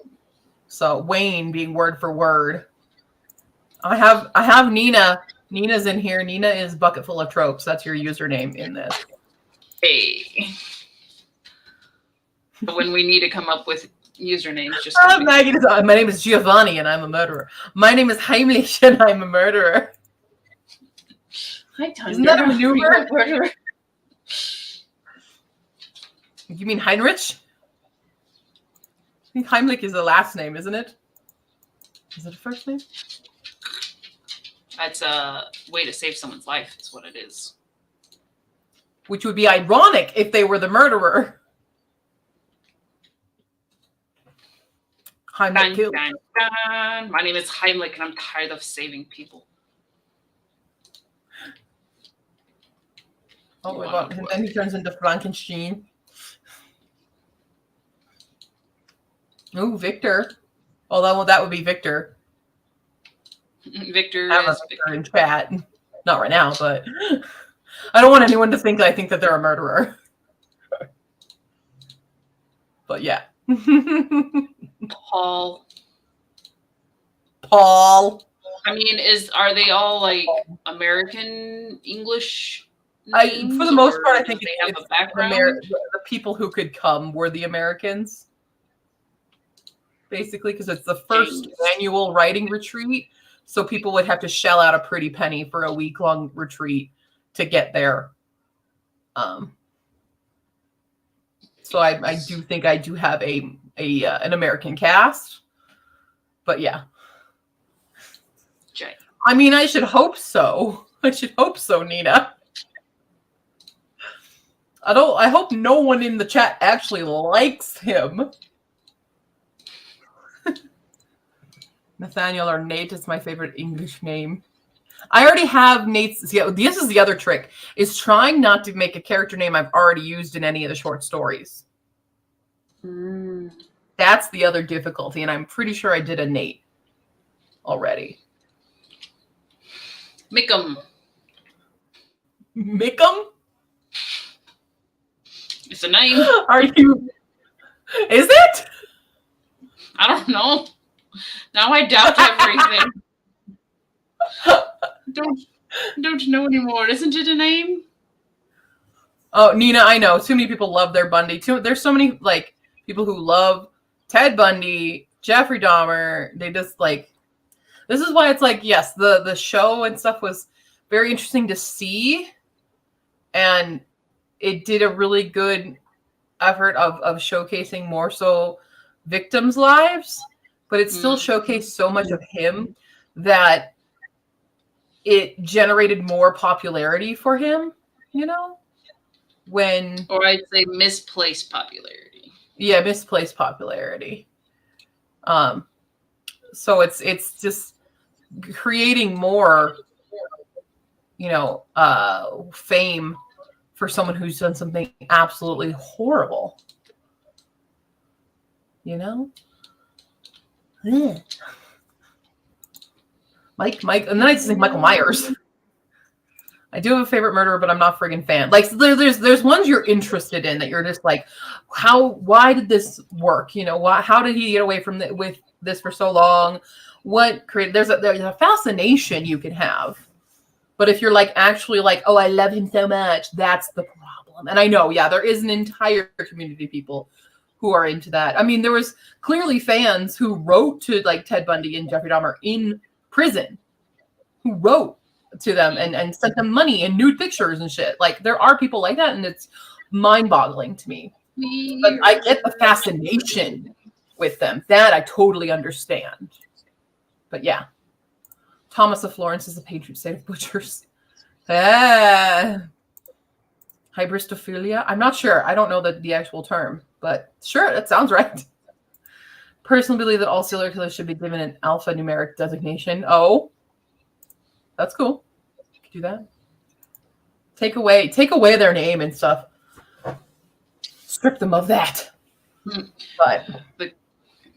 So Wayne being word for word. I have Nina. Nina's in here. Nina is Bucket Full of Tropes. That's your username in this. Hey. When we need to come up with usernames, just Maggie does, my name is Giovanni and I'm a murderer. My name is Heimlich and I'm a murderer. Hi, Thunder. Isn't that a maneuver? You mean Heinrich? I think Heimlich is the last name, isn't it? Is it a first name? That's a way to save someone's life, is what it is. Which would be ironic if they were the murderer. Heimlich killed. My name is Heimlich and I'm tired of saving people. Oh my god, and then he turns into Frankenstein. Ooh, Victor. Although that would be Victor. Victor is Victor in chat. Not right now, but I don't want anyone to think I think that they're a murderer. But yeah. Paul. Paul. I mean, are they all like American English names? For the most or part, I do think they it's have a background. the people who could come were the Americans, basically, because it's the first James. annual writing retreat. So people would have to shell out a pretty penny for a week-long retreat to get there. So I do think I do have an American cast, but yeah. Jay. I mean, I should hope so. I should hope so, Nina. I hope no one in the chat actually likes him. Nathaniel or Nate is my favorite English name. I already have Nate's. Yeah, this is the other trick, is trying not to make a character name I've already used in any of the short stories. That's the other difficulty, and I'm pretty sure I did a Nate already. Mickham. Mickham? It's a name. Are you? Is it? I don't know. Now I doubt everything. Don't know anymore. Isn't it a name? Oh, Nina, I know. Too many people love their Bundy. There's so many like people who love Ted Bundy, Jeffrey Dahmer. They just like. This is why it's like, yes, the show and stuff was very interesting to see, and it did a really good effort of showcasing more so victims' lives, but it still showcased so much of him that it generated more popularity for him, you know? Or I'd say misplaced popularity. Yeah, misplaced popularity. So it's just creating more, fame for someone who's done something absolutely horrible. You know? Ugh. Mike, and then I just think Michael Myers. I do have a favorite murderer, but I'm not a friggin' fan. Like there's ones you're interested in that you're just like, why did this work? How did he get away from with this for so long? There's a fascination you can have. But if you're like actually like, oh, I love him so much, that's the problem. And I know, yeah, there is an entire community of people who are into that. I mean, there was clearly fans who wrote to like Ted Bundy and Jeffrey Dahmer in prison, who wrote to them and sent them money and nude pictures and shit. Like there are people like that, and it's mind-boggling to me. But I get the fascination with them. That I totally understand. But yeah. Thomas of Florence is the patron saint of butchers. Hybristophilia? I'm not sure. I don't know the actual term, but sure, that sounds right. Personally believe that all serial killers should be given an alphanumeric designation. Oh, that's cool. You can do that. Take away their name and stuff. Strip them of that. But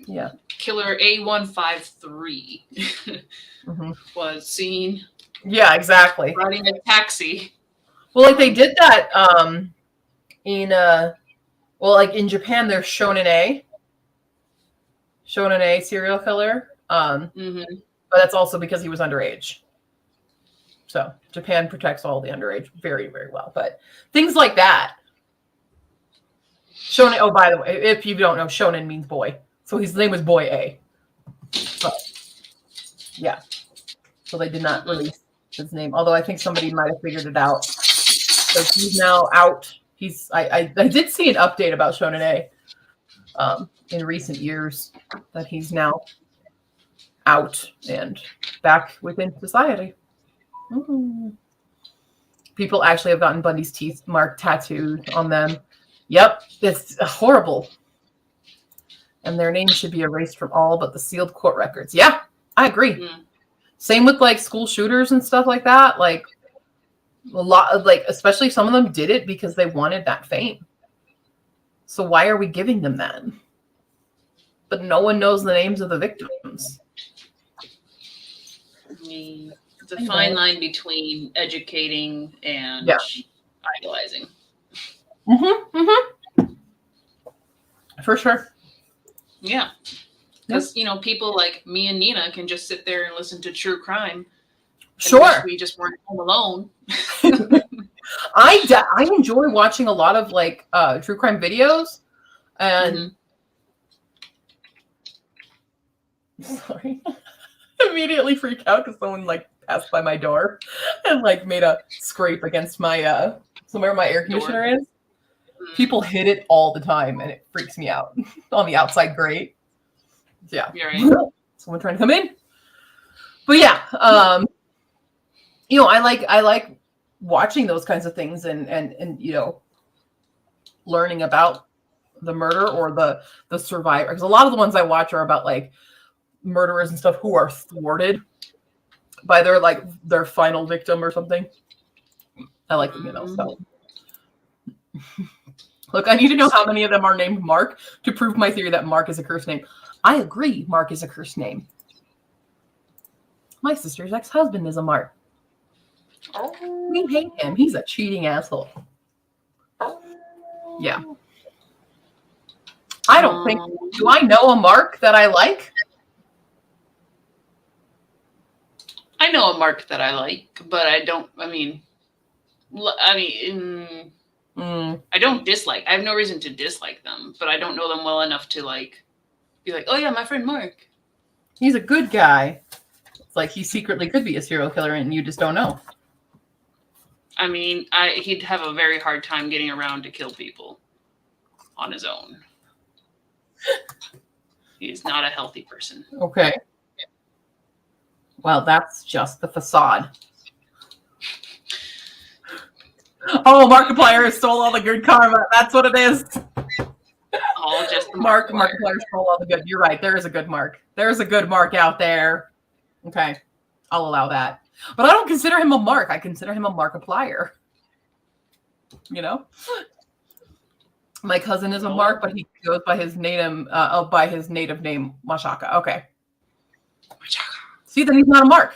yeah. Killer A153 was seen. Yeah, exactly. Riding a taxi. Well, like they did that in Japan. There's Shonen A serial killer. But that's also because he was underage. So Japan protects all the underage very, very well. But things like that. Shonen. Oh, by the way, if you don't know, Shonen means boy. So his name was Boy A. But yeah. So they did not release his name. Although I think somebody might have figured it out. So he's now out. I did see an update about Shonen A in recent years that he's now out and back within society. People actually have gotten Bundy's teeth marked tattooed on them. Yep, it's horrible. And their names should be erased from all but the sealed court records. Yeah, I agree. Same with like school shooters and stuff like that. Like a lot of especially some of them did it because they wanted that fame. So why are we giving them that? But no one knows the names of the victims. It's a fine line between educating and idolizing. For sure. Yeah. Because, people like me and Nina can just sit there and listen to true crime. Sure. We just weren't home alone. I enjoy watching a lot of like true crime videos, and sorry, immediately freaked out because someone like passed by my door and like made a scrape against my somewhere my air conditioner is. People hit it all the time, and it freaks me out on the outside grate. Yeah, You're right. Someone trying to come in. But yeah, I like watching those kinds of things and learning about the murder or the survivor, because a lot of the ones I watch are about like murderers and stuff who are thwarted by their final victim or something. I like stuff. Look, I need to know how many of them are named Mark to prove my theory that Mark is a cursed name. I agree, Mark is a cursed name. My sister's ex-husband is a Mark. We hate him. He's a cheating asshole. Yeah. I don't think... Do I know a Mark that I like? I know a Mark that I like, but I don't... I don't dislike. I have no reason to dislike them, but I don't know them well enough to like be like, oh yeah, my friend Mark. He's a good guy. It's like he secretly could be a serial killer and you just don't know. I mean, he'd have a very hard time getting around to kill people on his own. He's not a healthy person. Okay. Well, that's just the facade. Oh, Markiplier stole all the good karma. That's what it is. All just Markiplier stole all the good. You're right. There is a good Mark. There's a good Mark out there. Okay. I'll allow that. But I don't consider him a Mark. I consider him a Markiplier. You know? My cousin is a Mark, but he goes by his native name, Mashaka. Okay. Mashaka. See, then he's not a Mark.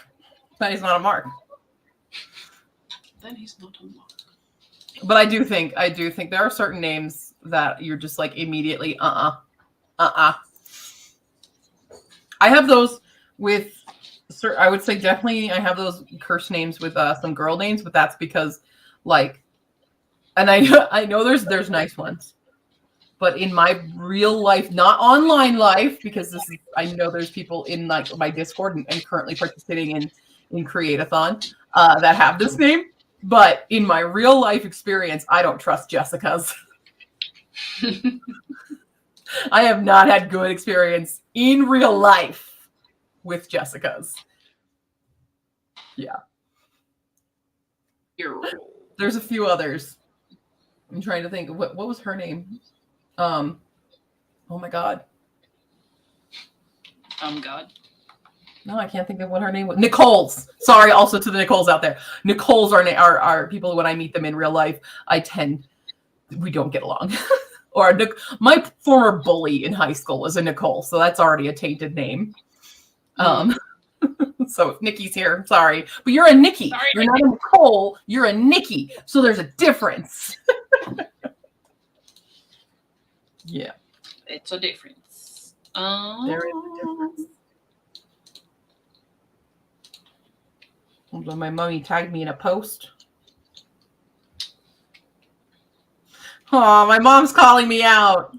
Then he's not a Mark. Then he's not a Mark. But I do think there are certain names that you're just like immediately I have those with, I would say definitely I have those curse names with some girl names, but that's because like, and I know there's nice ones, but in my real life, not online life, because I know there's people in like my Discord and currently participating in Createathon that have this name. But in my real life experience, I don't trust Jessica's. I have not had good experience in real life with Jessica's. Yeah. There's a few others. I'm trying to think. What was her name? Oh my God. God. No, I can't think of what her name was. Nicole's. Sorry, also to the Nicoles out there. Nicole's are people when I meet them in real life. We don't get along. Or my former bully in high school was a Nicole, so that's already a tainted name. So Nikki's here. Sorry, but you're a Nikki. Sorry, you're not a Nicole. You're a Nikki. So there's a difference. Yeah, it's a difference. There is a difference. My mommy tagged me in a post. Oh, my mom's calling me out.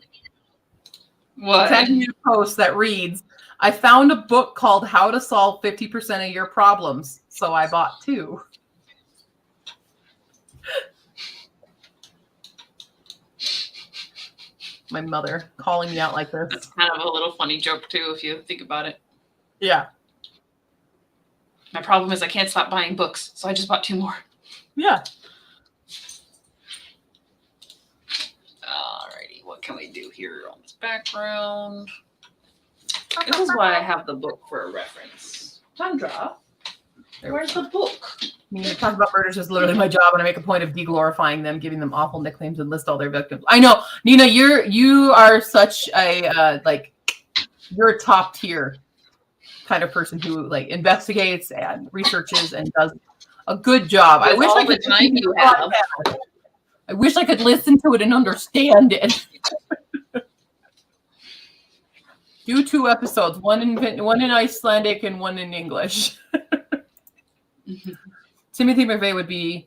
What? Tagged me in a post that reads, I found a book called How to Solve 50% of Your Problems, so I bought 2. My mother calling me out like this. That's kind of a little funny joke, too, if you think about it. Yeah. My problem is I can't stop buying books, so I just bought 2 more. Yeah. Alrighty, what can we do here on this background? This is why I have the book for a reference. Sandra, where's the book? I mean, to talk about murders is literally my job, and I make a point of deglorifying them, giving them awful nicknames, and list all their victims. I know, Nina, you are such a you're a top tier kind of person who like investigates and researches and does a good job. I wish I could time you have. I wish I could listen to it and understand it. Do 2 episodes, one in Icelandic and one in English. Timothy McVeigh would be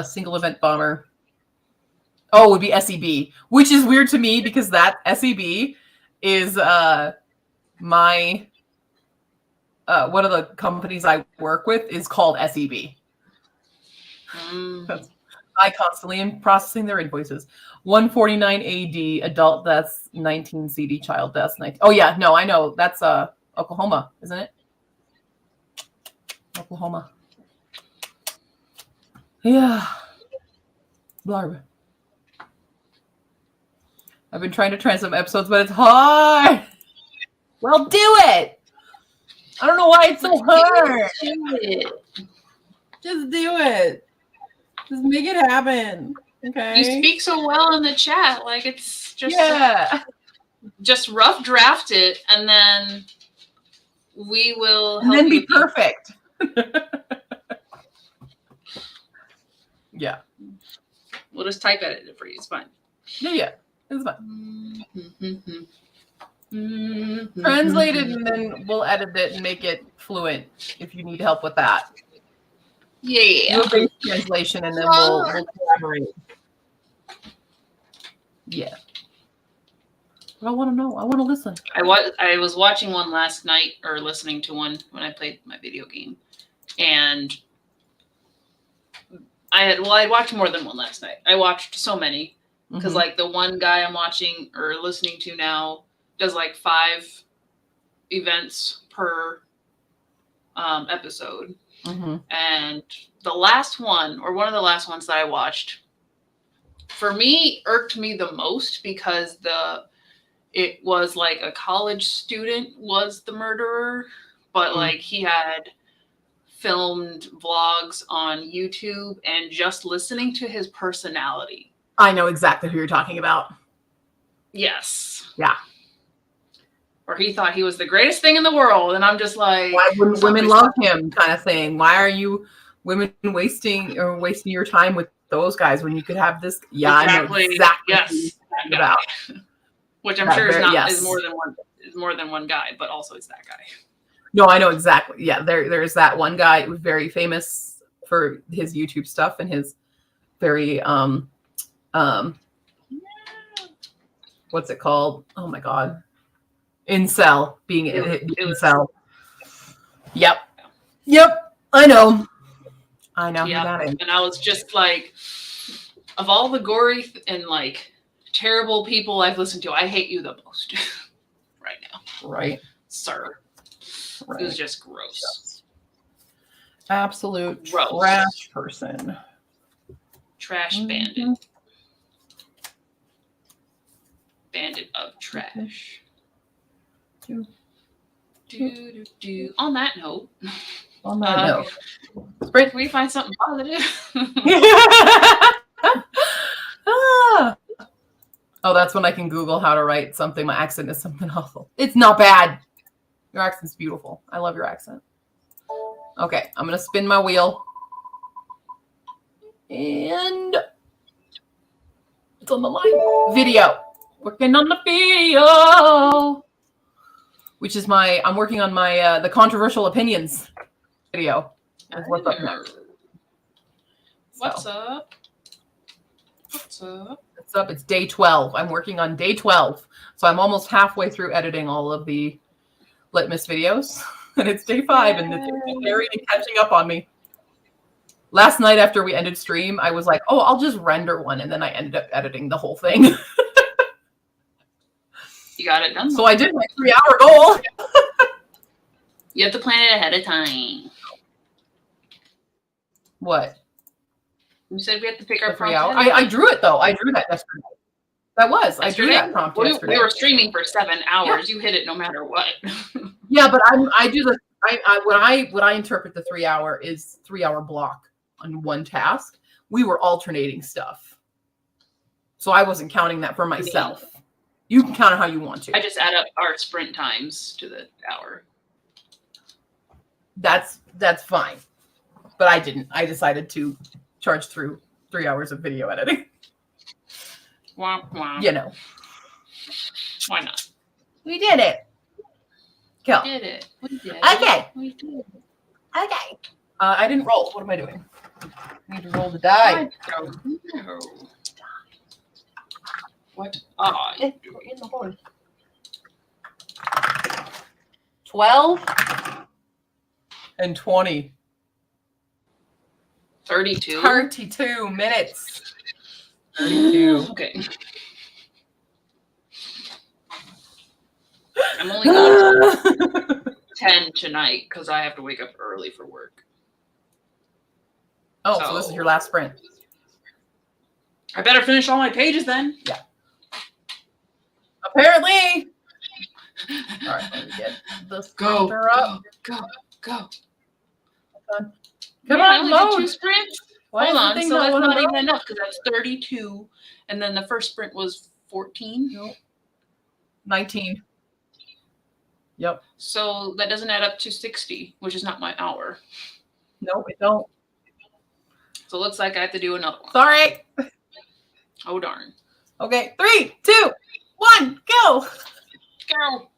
Single event bomber. Oh, it would be SEB, which is weird to me because that SEB is my one of the companies I work with is called SEB. I constantly am processing their invoices. 149 AD, adult deaths, 19 CD, child deaths. 19. Oh yeah, no, I know. That's Oklahoma, isn't it? Oklahoma. Yeah. Blarb. I've been trying to try some episodes, but it's hard. Well, do it. I don't know why it's so hard. Do it. Just do it. Just make it happen. Okay. You speak so well in the chat, like it's just just rough draft it, and then we will and then be perfect. Yeah. We'll just type edit it for you. It's fine. Yeah. It's fine. Translate it, and then we'll edit it and make it fluent if you need help with that. Yeah. Do a base translation, and then we'll collaborate. Yeah. I want to know. I want to listen. I was watching one last night, or listening to one when I played my video game, and I watched more than one last night. I watched so many because like the one guy I'm watching or listening to now does like 5 events per episode. And the last one, or one of the last ones that I watched, for me, irked me the most because it was like a college student was the murderer, but like he had filmed vlogs on YouTube, and just listening to his personality. I know exactly who you're talking about. Yes. Yeah. Or he thought he was the greatest thing in the world, and I'm just like, why wouldn't women love him, kind of thing? Why are you women wasting your time with those guys when you could have this? Yeah, exactly. I know exactly. Yes, about. Which I'm sure is more than one guy, but also it's that guy. No, I know exactly. Yeah, there's that one guy who's very famous for his YouTube stuff and his very what's it called? Oh my god. Incel, being incel. Yep. I know. Yeah. And I was just like, of all the gory and like terrible people I've listened to, I hate you the most right now. Right. Sir. Right. It was just gross. Absolute trash person. Trash bandit. Bandit of trash. On that note. Sprint, can we find something positive? Oh, that's when I can Google how to write something. My accent is something awful. It's not bad. Your accent's beautiful. I love your accent. Okay, I'm going to spin my wheel. And it's on the line. Video. Working on the video. Which is I'm working on my, the controversial opinions video. What's up next? What's up? What's up? What's up? It's day 12. I'm working on day 12. So I'm almost halfway through editing all of the Litmus videos. And it's day 5, and it's very catching up on me. Last night after we ended stream, I was like, oh, I'll just render one. And then I ended up editing the whole thing. You got it done. So I did my 3-hour goal. You have to plan it ahead of time. What? You said we had to pick our prompt. I drew it, though. I drew that yesterday. I drew that prompt yesterday. We were streaming for 7 hours. Yeah. You hit it no matter what. Yeah, but I do the what I interpret the 3-hour is 3-hour block on one task. We were alternating stuff, so I wasn't counting that for myself. You can count it how you want to. I just add up our sprint times to the hour. That's fine, but I didn't. I decided to charge through 3 hours of video editing. Womp womp. You know. Why not? We did it. Cool. We did it. Okay. We did. Okay. I didn't roll. What am I doing? I need to roll the die. I don't know. What are you We're in the hole. 12 and 20. 32? 32 minutes. 32. Okay. I'm only going to 10 tonight because I have to wake up early for work. Oh, so this is your last sprint. I better finish all my pages then. Yeah. Apparently. All right, let me get this counter up. Go. Come I on, only load. did 2 sprints. Why Hold is the on, thing so that's wanna not load? even enough because that's 32, and then the first sprint was 14. Nope. 19. Yep. So that doesn't add up to 60, which is not my hour. Nope, it don't. So it looks like I have to do another one. Sorry. Oh darn. Okay, 3, 2, 1, go. Go.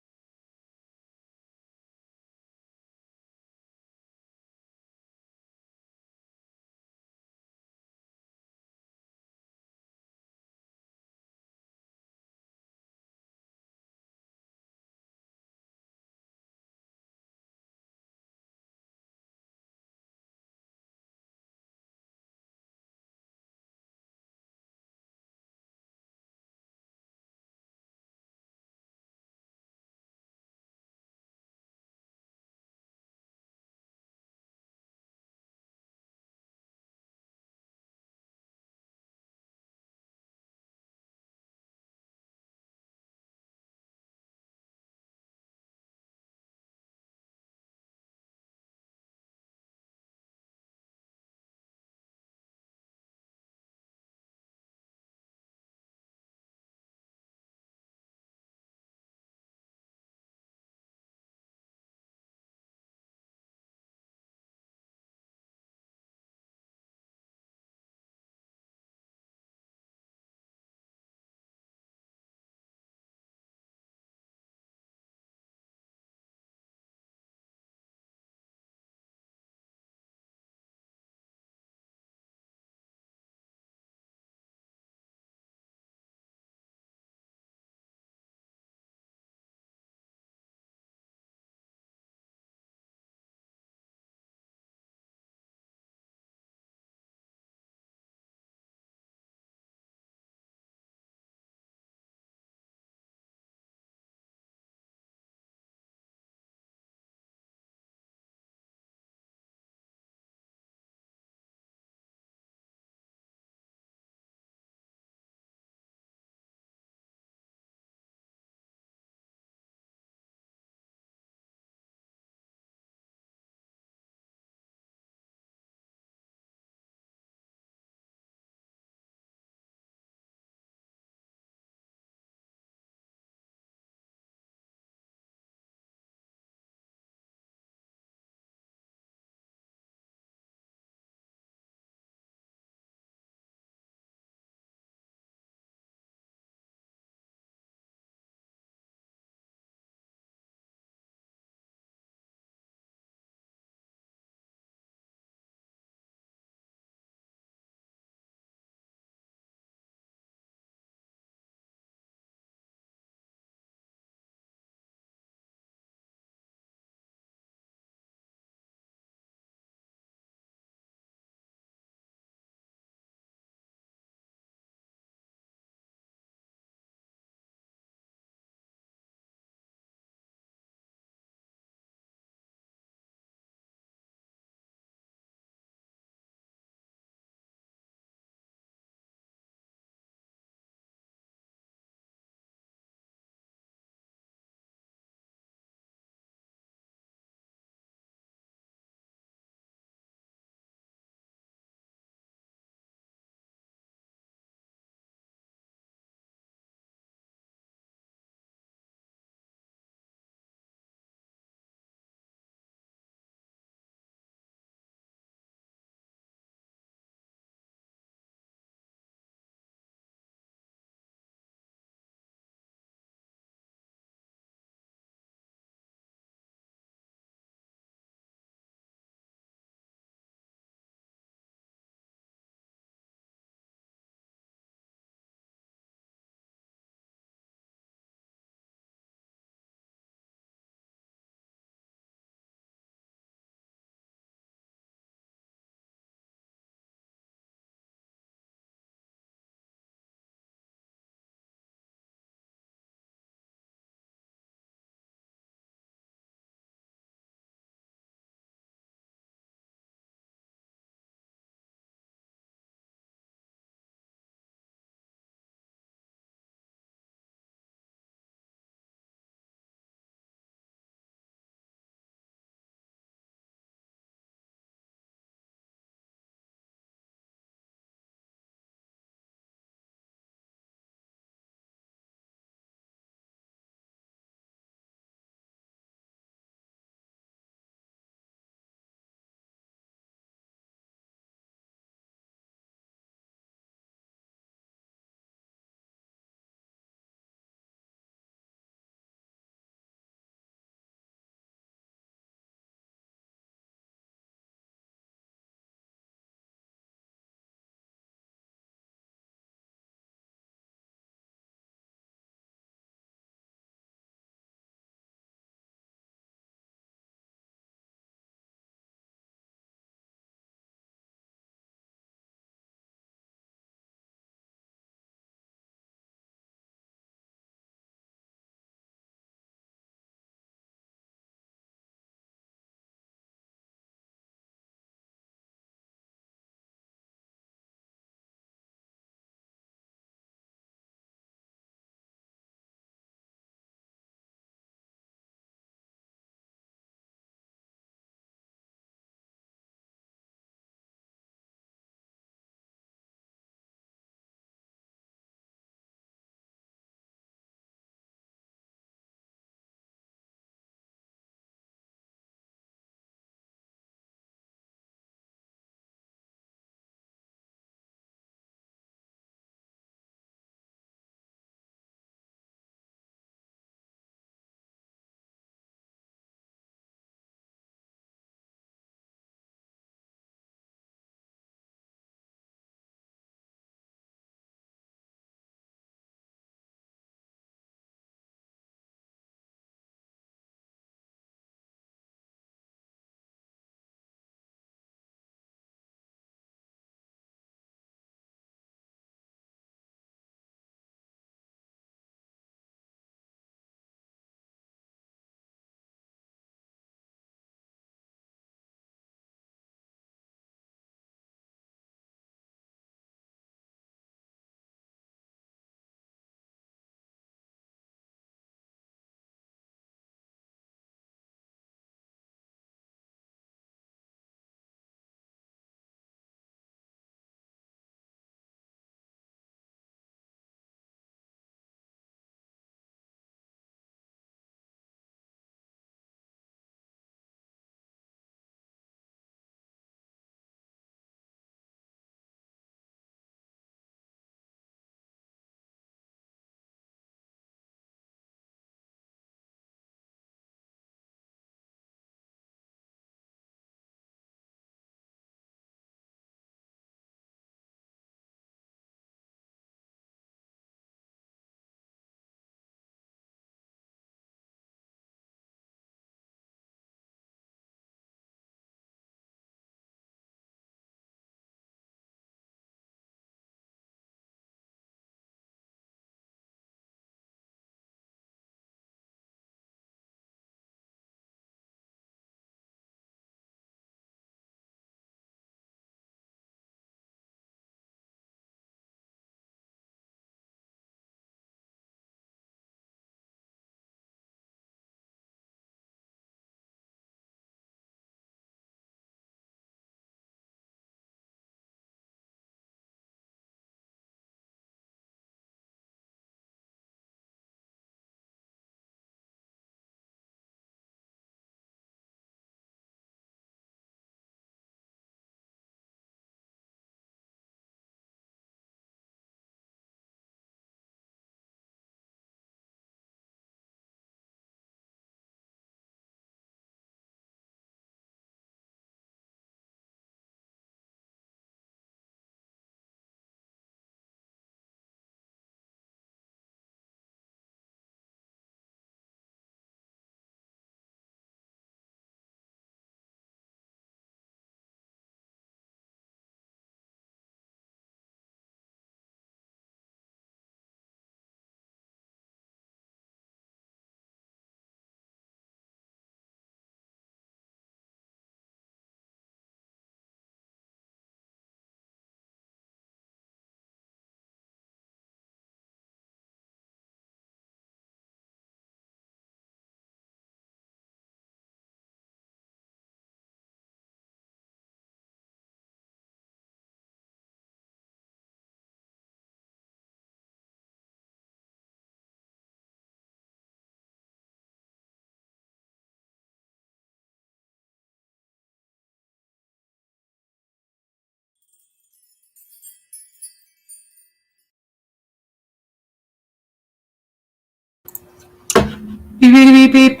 Beep, beep, beep, beep.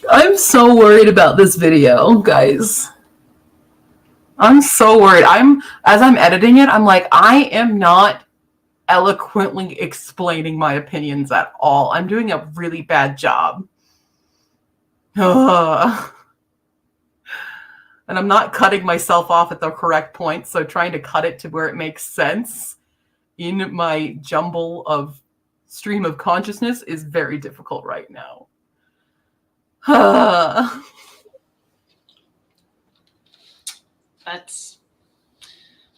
I'm so worried about this video, guys. I'm so worried. As I'm editing it, I'm like, I am not eloquently explaining my opinions at all. I'm doing a really bad job. And I'm not cutting myself off at the correct point, so trying to cut it to where it makes sense in my jumble of stream of consciousness is very difficult right now. That's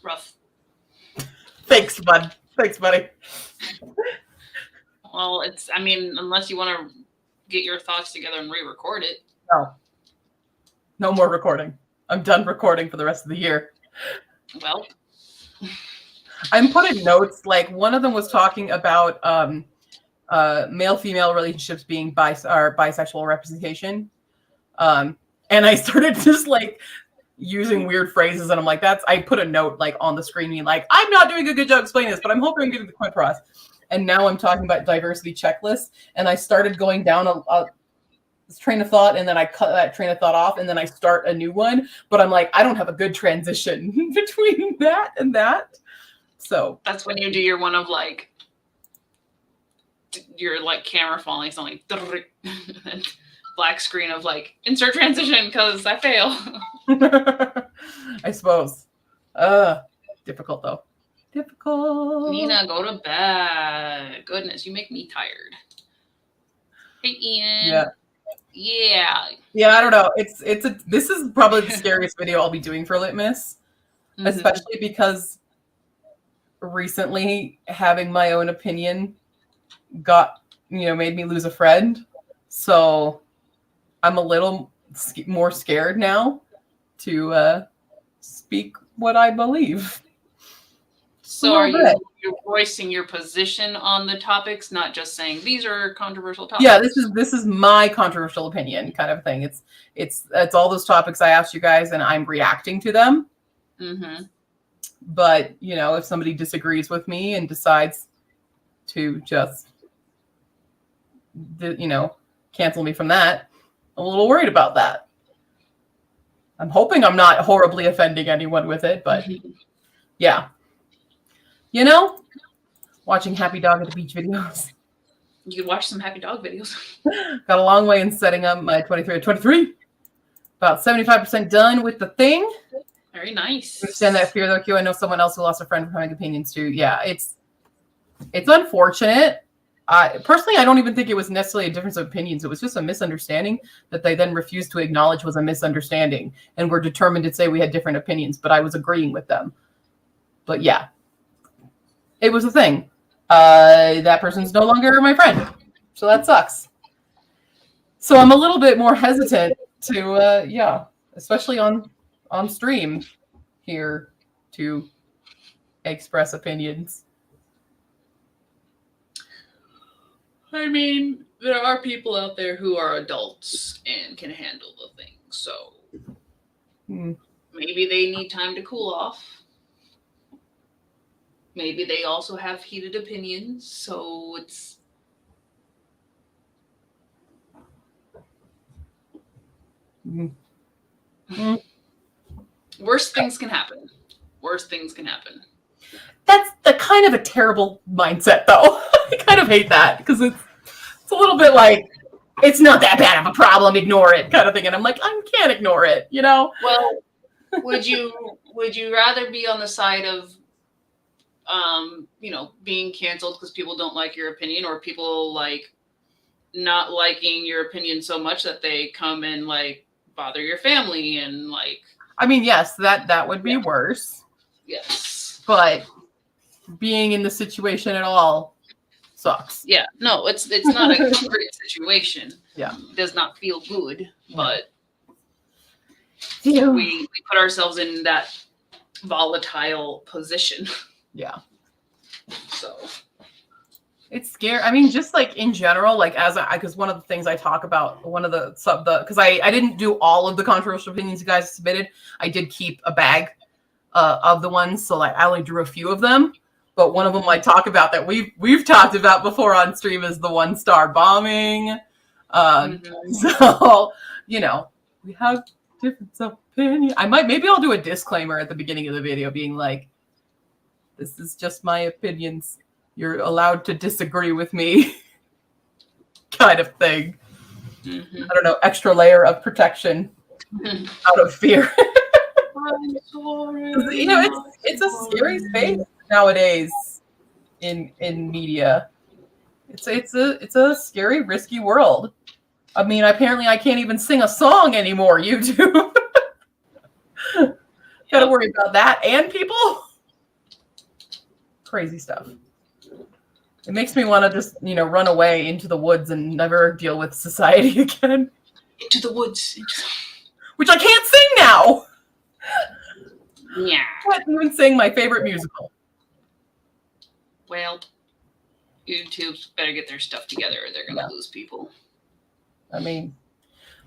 rough. Thanks, bud. Thanks, buddy. Well, I mean, unless you want to get your thoughts together and re-record it. No more recording. I'm done recording for the rest of the year. Well, I'm putting notes. Like, one of them was talking about male-female relationships being bisexual representation. And I started just like using weird phrases, and I'm like, I put a note like on the screen being like, I'm not doing a good job explaining this, but I'm hoping I'm getting the point across. And now I'm talking about diversity checklists, and I started going down a train of thought, and then I cut that train of thought off, and then I start a new one. But I'm like, I don't have a good transition between that and that. So that's when you do your one of like, your like camera falling, something like black screen of like insert transition because I fail. I suppose. Difficult though. Difficult. Nina, go to bed. Goodness, you make me tired. Hey, Ian. Yeah, I don't know. This is probably the scariest video I'll be doing for Litmus, especially because recently having my own opinion made me lose a friend. So I'm a little more scared now to speak what I believe. So are you're voicing your position on the topics, not just saying these are controversial topics? Yeah, this is my controversial opinion kind of thing. It's all those topics I asked you guys, and I'm reacting to them. Mm-hmm. But if somebody disagrees with me and decides to just cancel me from that, I'm a little worried about that. I'm hoping I'm not horribly offending anyone with it, but yeah. Watching Happy Dog at the Beach videos. You could watch some Happy Dog videos. Got a long way in setting up my 23. About 75% done with the thing. Very nice. Understand that fear though, Q. I know someone else who lost a friend from having opinions too. Yeah, it's unfortunate. Personally, I don't even think it was necessarily a difference of opinions. It was just a misunderstanding that they then refused to acknowledge was a misunderstanding, and were determined to say we had different opinions, but I was agreeing with them. But yeah, it was a thing. That person's no longer my friend, so that sucks. So I'm a little bit more hesitant to, especially on stream here, to express opinions. I mean, there are people out there who are adults and can handle the thing, so maybe they need time to cool off. Maybe they also have heated opinions, so it's... Worse things can happen. That's the kind of a terrible mindset, though. I kind of hate that, because it's a little bit like, it's not that bad of a problem, ignore it, kind of thing. And I'm like, I can't ignore it, Well, would you rather be on the side of being canceled because people don't like your opinion, or people like not liking your opinion so much that they come and like bother your family and like... I mean, yes, that would be worse. Yes. But being in the situation at all sucks. Yeah, no, it's not a great situation. Yeah. It does not feel good, but Ew. we put ourselves in that volatile position. Yeah. So it's scary. I mean, just like in general, like because one of the things I talk about, because I didn't do all of the controversial opinions you guys submitted. I did keep a bag of the ones, so like I only drew a few of them. But one of them I talk about that we've talked about before on stream is the 1-star bombing. So, you know, we have different opinions. Maybe I'll do a disclaimer at the beginning of the video being like, this is just my opinions. You're allowed to disagree with me kind of thing. I don't know, extra layer of protection out of fear. I'm sorry. You know, it's a scary space nowadays in media. It's a scary, risky world. I mean, apparently I can't even sing a song anymore, YouTube. Gotta worry about that and people. Crazy stuff. It makes me want to just, you know, run away into the woods and never deal with society again. Into the woods. Which I can't sing now. Yeah. I can't even sing my favorite musical. Well, YouTube's better get their stuff together or they're going to lose people. I mean,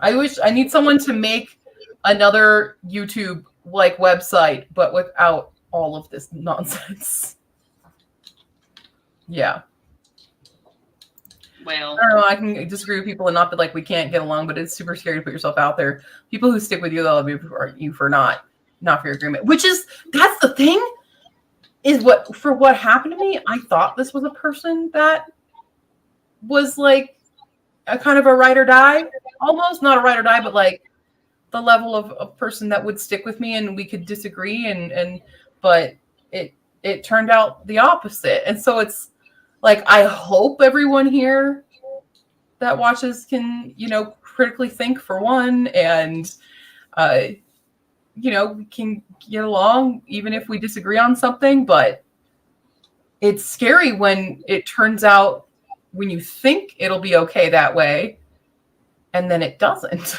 I need someone to make another YouTube like website, but without all of this nonsense. Yeah. Well, I don't know. I can disagree with people and not that like we can't get along, but it's super scary to put yourself out there. People who stick with you, they'll be for you for not for your agreement. That's the thing. Is what happened to me. I thought this was a person that was like a kind of a ride or die, almost not a ride or die, but like the level of a person that would stick with me and we could disagree but it turned out the opposite. And so it's like, I hope everyone here that watches can, you know, critically think for one, and you know, we can get along even if we disagree on something. But it's scary when it turns out when you think it'll be okay that way and then it doesn't.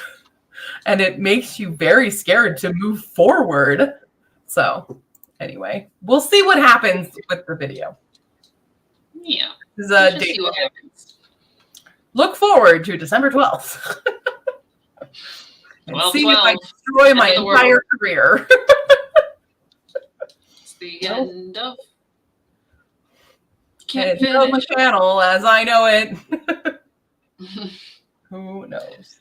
And it makes you very scared to move forward. So anyway, we'll see what happens with the video. Yeah. This is see what happens. Look forward to December 12th. And see if I 12. destroy my entire career. It's the end of. Can't finish my channel as I know it. Who knows?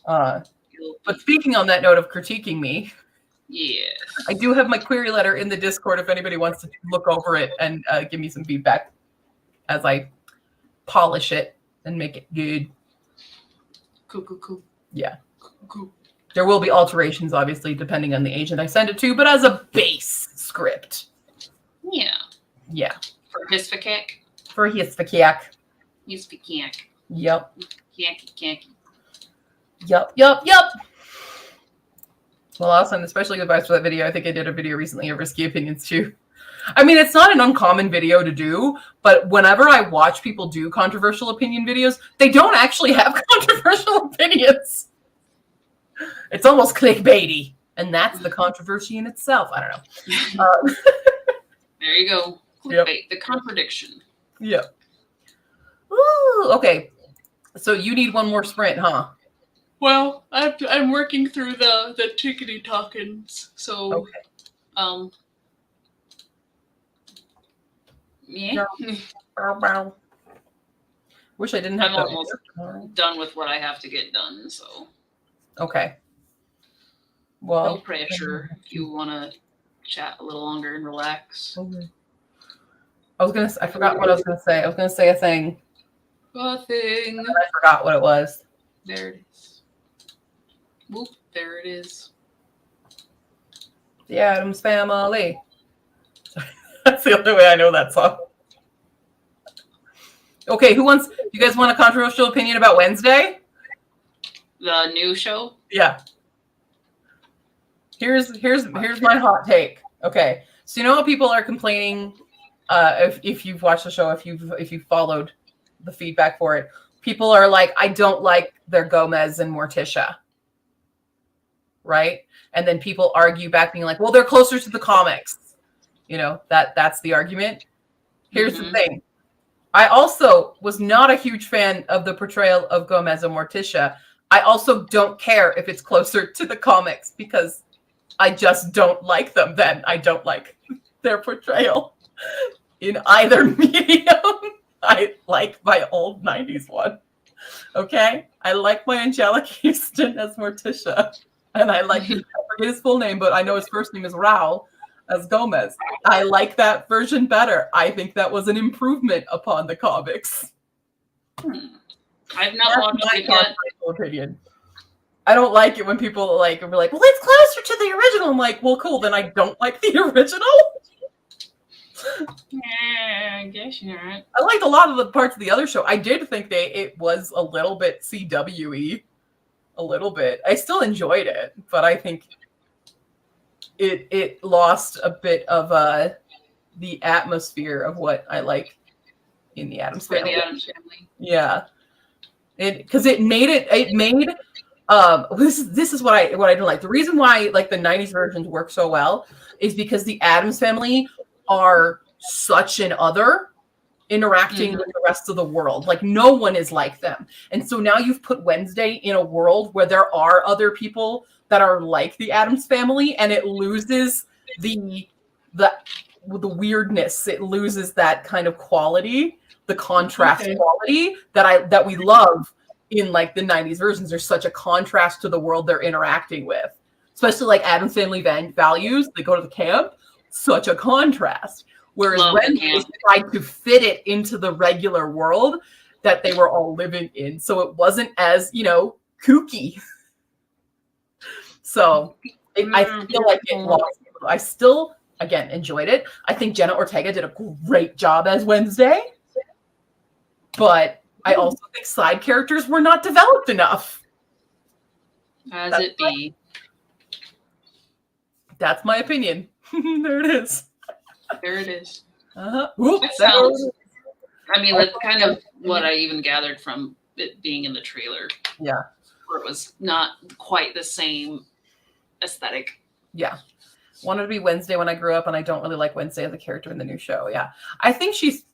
But speaking on that note of critiquing me, yes, I do have my query letter in the Discord if anybody wants to look over it and give me some feedback as I polish it and make it good. Cool. Yeah. Cool. There will be alterations, obviously, depending on the agent I send it to, but as a base script. Yeah. Yeah. For Hisvakak. For Hisvakak. Hisvakak. Yep. Kaki. Yup. Well, awesome. Especially with advice for that video. I think I did a video recently of risky opinions too. I mean, it's not an uncommon video to do, but whenever I watch people do controversial opinion videos, they don't actually have controversial opinions. It's almost clickbaity, and that's the controversy in itself. I don't know. There you go. Clickbait, the contradiction. Yeah. Ooh, okay. So you need one more sprint, huh? Well, I'm working through the tickety talkings, so okay. Yeah. Wish I didn't have. I'm almost done with what I have to get done, so. Okay. Well, no pressure if you want to chat a little longer and relax. Okay. I forgot what I was gonna say. I was gonna say a thing. A thing. And I forgot what it was. There it is. Whoop, there it is. The Addams Family. That's the only way I know that song. Okay, you guys want a controversial opinion about Wednesday? The new show? Yeah. Here's my hot take. Okay. So you know how people are complaining if you've watched the show, if you've followed the feedback for it, people are like, I don't like their Gomez and Morticia. Right? And then people argue back being like, well, they're closer to the comics. You know, that's the argument. Here's the thing. I also was not a huge fan of the portrayal of Gomez and Morticia. I also don't care if it's closer to the comics because I just don't like them then. I don't like their portrayal. in either medium. I like my old 90s one. Okay? I like my Angelic Houston as Morticia. And I forget his full name, but I know his first name is Rao as Gomez. I like that version better. I think that was an improvement upon the comics. I've not watched it yet. Opinion. I don't like it when people are like, well, it's closer to the original. I'm like, well, cool. Then I don't like the original. Yeah, I guess you're right. I liked a lot of the parts of the other show. I did think it was a little bit CW-y. A little bit. I still enjoyed it, but I think it lost a bit of the atmosphere of what I like in the Addams Family. Yeah. Because it made this is what I didn't like. The reason why like the 90s versions work so well is because the Addams Family are such an other interacting with the rest of the world. Like no one is like them. And so now you've put Wednesday in a world where there are other people that are like the Addams Family, and it loses the weirdness. It loses that kind of quality, the contrast quality that we love in like the 90s versions. There's such a contrast to the world they're interacting with. Especially like Addams Family values, they go to the camp, such a contrast. Whereas Wednesday tried to fit it into the regular world that they were all living in. So it wasn't as, kooky. So I feel like it lost. I still, again, enjoyed it. I think Jenna Ortega did a great job as Wednesday. But I also think side characters were not developed enough. As it be. That's my opinion. There it is. There it is. That's kind of what I even gathered from it being in the trailer. Yeah. Where it was not quite the same aesthetic. Yeah. Wanted to be Wednesday when I grew up, and I don't really like Wednesday as a character in the new show. Yeah. I think she's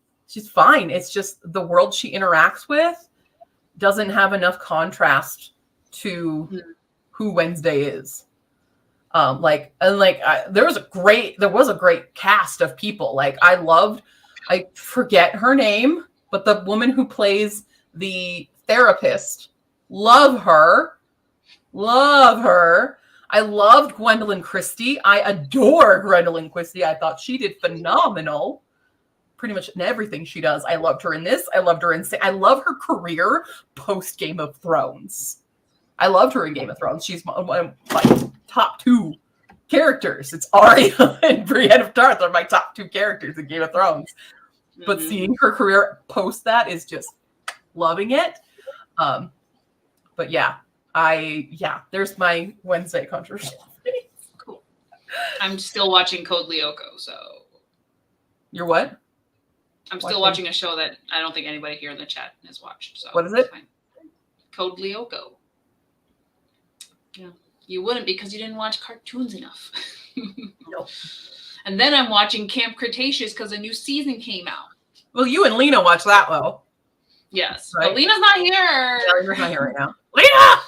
fine. It's just the world she interacts with doesn't have enough contrast to who Wednesday is. There was a great cast of people. Like I forget her name, but the woman who plays the therapist, love her. I loved Gwendolyn Christie. I adore Gwendolyn Christie. I thought she did phenomenal. Pretty much in everything she does. I loved her in this. I loved her I love her career post Game of Thrones. I loved her in Game of Thrones. She's one of my top two characters. It's Arya and Brienne of Tarth are my top two characters in Game of Thrones. But seeing her career post that is just loving it. But there's my Wednesday controversy. Cool. I'm still watching Code Lyoko, so. You're what? I'm still watching a show that I don't think anybody here in the chat has watched. So what is it? Fine. Code Lyoko. Yeah. You wouldn't because you didn't watch cartoons enough. Nope. And then I'm watching Camp Cretaceous because a new season came out. Well, you and Lena watch that well. Yes. Right? But Lena's not here. Yeah, Lena's not here right now. Lena!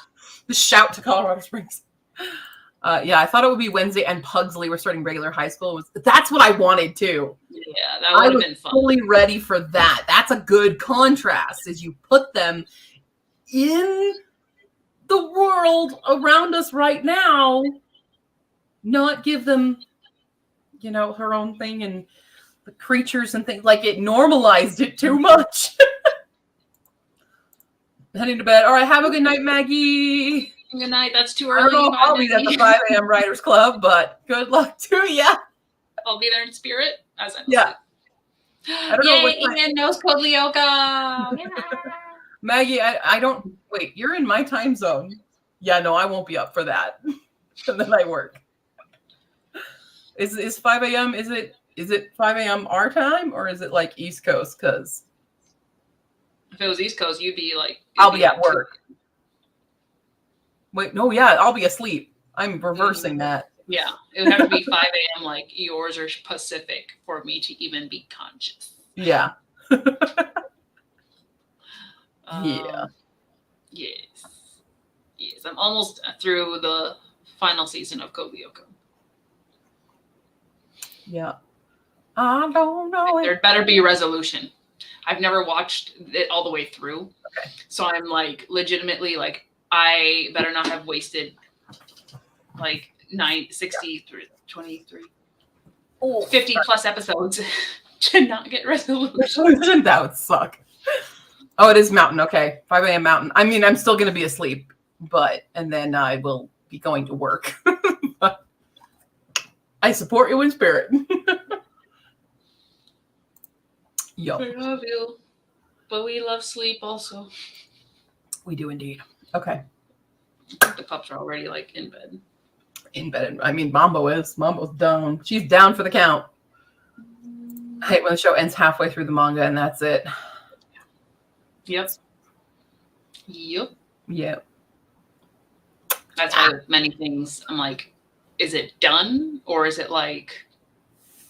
The shout to Colorado Springs. I thought it would be Wednesday and Pugsley were starting regular high school. That's what I wanted too. Yeah, that would have been fun. I was fully ready for that. That's a good contrast, is you put them in the world around us right now, not give them, her own thing and the creatures and things. Like it normalized it too much. Heading to bed. All right, have a good night, Maggie. Good night. That's too I early. don't know if I'll be at the 5 a.m. Writers Club, but good luck to you. I'll be there in spirit. I don't know what time. Ian knows Code Lyoko. Yeah. Maggie, I don't. Wait, you're in my time zone. Yeah, no, I won't be up for that. And then I work. Is 5 a.m. Is it 5 a.m. our time, or is it like East Coast? Because if it was East Coast, you'd be like. I'll be at work. Wait, no, yeah, I'll be asleep. I'm reversing that. Yeah, it would have to be 5 a.m. like yours or Pacific for me to even be conscious. Yeah. Yes. I'm almost through the final season of Code Lyoko. Yeah. I don't know There it. better be a resolution. I've never watched it all the way through. Okay. So I'm like legitimately like, I better not have wasted like 60, 23, 50 plus episodes to not get resolution. That would suck. Oh, it is Mountain. Okay. 5 a.m. Mountain. I mean, I'm still going to be asleep, and then I will be going to work. I support you in spirit. Yo. I love you. But we love sleep also. We do indeed. Okay. I think the pups are already like in bed. In bed. I mean, Mambo is. Mambo's down. She's down for the count. I hate when the show ends halfway through the manga and that's it. Yep. Yep. Yep. That's why many things I'm like, is it done? Or is it like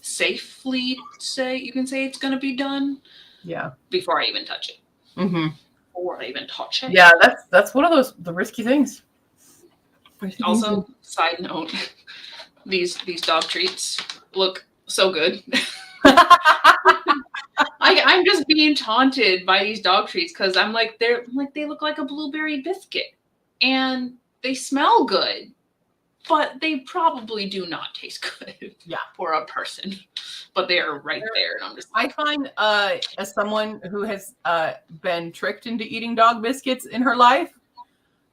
safely say you can say it's gonna be done? Yeah. Before I even touch it. Mm-hmm. Before I even touch it. Yeah, that's one of the risky things. Also, side note, these dog treats look so good. I'm just being taunted by these dog treats because I'm like they look like a blueberry biscuit and they smell good, but they probably do not taste good. Yeah, for a person, but they are right there, and I'm just. I find as someone who has been tricked into eating dog biscuits in her life,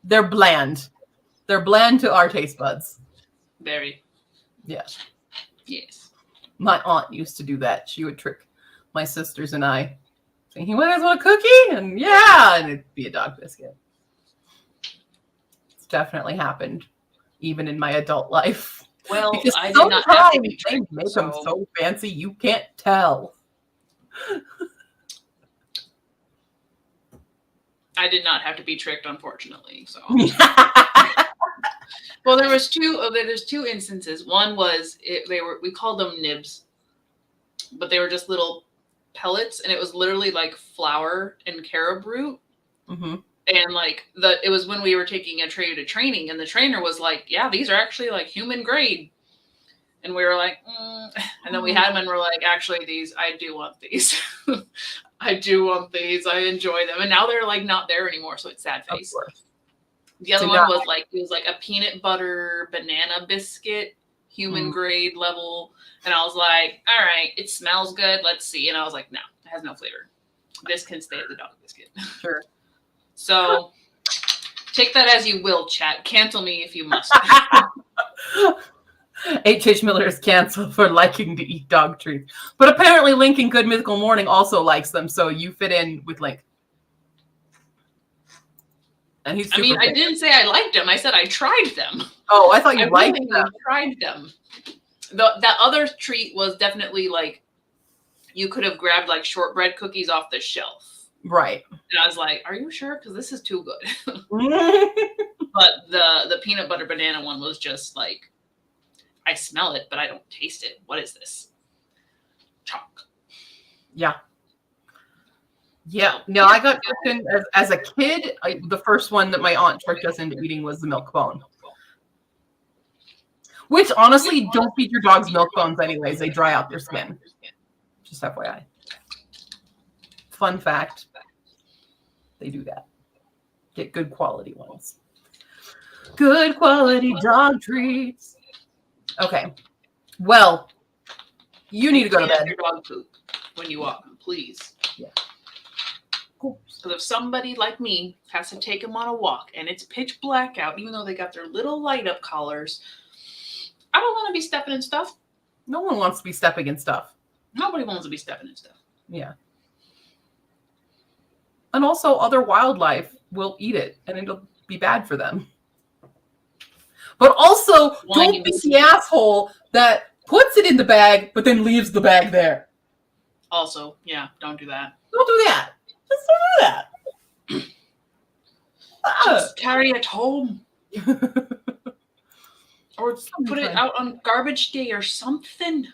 they're bland. They're bland to our taste buds. Very. Yes. Yes. My aunt used to do that. She would trick my sisters and I, saying, "You guys want a cookie?" And yeah, and it'd be a dog biscuit. It's definitely happened, even in my adult life. Well, because I did not have to be they tricked, make them so fancy you can't tell. I did not have to be tricked, unfortunately. So. Well, there's two instances. One was we called them nibs, but they were just little pellets, and it was literally like flour and carob root. Mm-hmm. And like it was when we were taking a tray to training, and the trainer was like, "Yeah, these are actually like human grade." And we were like, and then we had them, and we're like, "Actually, I do want these. I do want these. I enjoy them." And now they're like not there anymore, so it's sad face. The other one was like, it was like a peanut butter banana biscuit, human grade level. And I was like, all right, it smells good. Let's see. And I was like, no, it has no flavor. This can stay as a dog biscuit. Sure. So take that as you will, chat. Cancel me if you must. H.H. Miller is canceled for liking to eat dog treats. But apparently Link in Good Mythical Morning also likes them. So you fit in with Link. And he's I didn't say I liked them. I said I tried them. Oh, I thought you liked them. I tried them. That other treat was definitely like you could have grabbed like shortbread cookies off the shelf. Right. And I was like, are you sure? Because this is too good. But the peanut butter banana one was just like, I smell it, but I don't taste it. What is this? Chalk. Yeah. Yeah, no, I got tricked in as a kid. The first one that my aunt tricked us into eating was the milk bone. Which, honestly, don't feed your dogs milk bones anyways. They dry out their skin. Just FYI. Fun fact. They do that. Get good quality ones. Good quality dog treats. Okay. Well, you need to go to bed. Your dog poop when you walk them, please. Yeah. Because if somebody like me has to take them on a walk and it's pitch black out, even though they got their little light up collars, I don't want to be stepping in stuff. No one wants to be stepping in stuff. Nobody wants to be stepping in stuff. Yeah. And also other wildlife will eat it and it'll be bad for them. But also, don't be the asshole that puts it in the bag but then leaves the bag there. Also, yeah, don't do that. Don't do that. Just don't do that. Just carry it home. Or put it out on garbage day or something.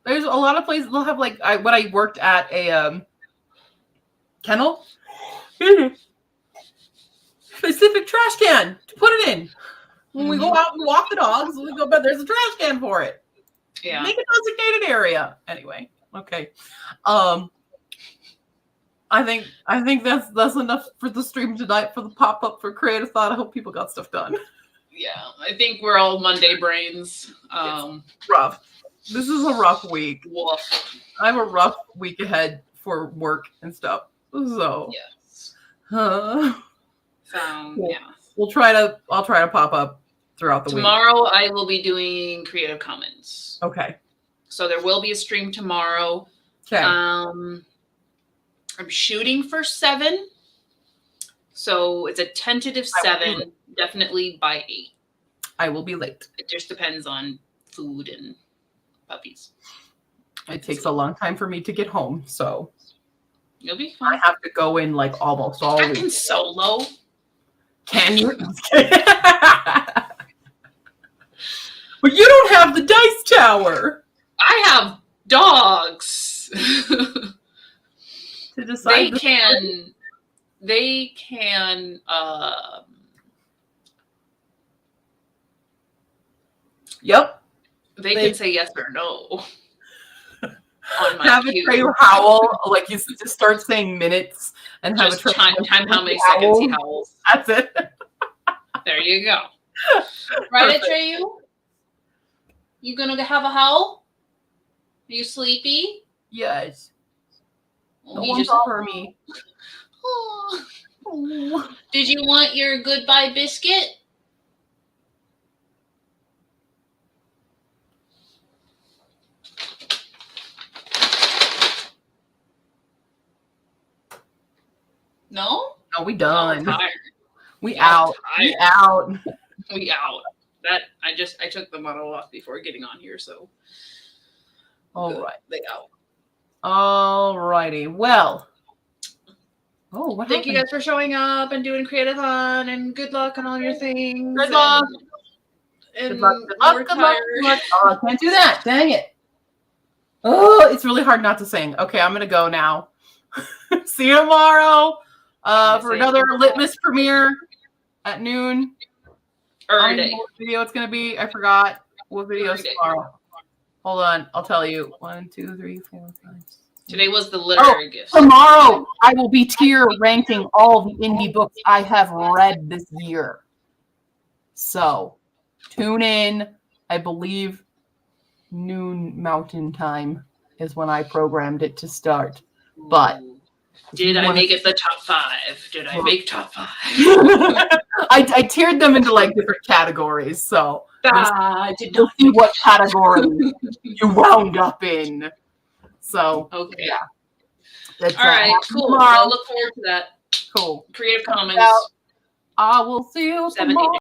There's a lot of places they'll have when I worked at a kennel. Specific trash can to put it in. When we go out and walk the dogs, we go, but there's a trash can for it. Yeah. Make a designated area. Anyway, okay. I think that's enough for the stream tonight for the pop-up for Createathon. I hope people got stuff done. Yeah, I think we're all Monday brains. Rough. This is a rough week. Woof. I have a rough week ahead for work and stuff. So Yes. cool. Yeah. I'll try to pop up throughout the week. Tomorrow I will be doing Creative Commons. Okay. So there will be a stream tomorrow. Okay. I'm shooting for 7. So it's a tentative 7, definitely by 8. I will be late. It just depends on food and puppies. It takes a long time for me to get home, so you'll be fine. I have to go in like almost all week. I can solo. Can you? But you don't have the dice tower. I have dogs. To decide they can Yep. They can say yes or no. On my have a Trey howl, like you just start saying minutes and have just a time how many seconds he howls. That's it. There you go. Right, Atreyu? You gonna have a howl? Are you sleepy? Yes. Oh, No one bother me. Oh. Oh. Did you want your goodbye biscuit? No? No, we done. Oh, we out. We out. We out. That I took the model off before getting on here, so all right. They out. All righty. Well. Oh, what Thank you guys for showing up and doing Createathon, and good luck on all your things. Good luck. And good luck. Oh, I can't do that. Dang it. Oh, it's really hard not to sing. Okay, I'm gonna go now. See you tomorrow for another Litmus premiere at noon. I don't know what video it's gonna be. I forgot what video is tomorrow. Hold on, I'll tell you. 1, 2, 3, 4, 5. 6. Today was the literary gift. Tomorrow I will be tier ranking all the indie books I have read this year. So tune in. I believe noon Mountain Time is when I programmed it to start. But did I make it the top 5? Did I make top 5? I tiered them into like different categories. So you'll see what category you wound up in. So okay, yeah. That's all right, cool. I'll look forward to that. Cool. Creative Commons. I will see you tomorrow.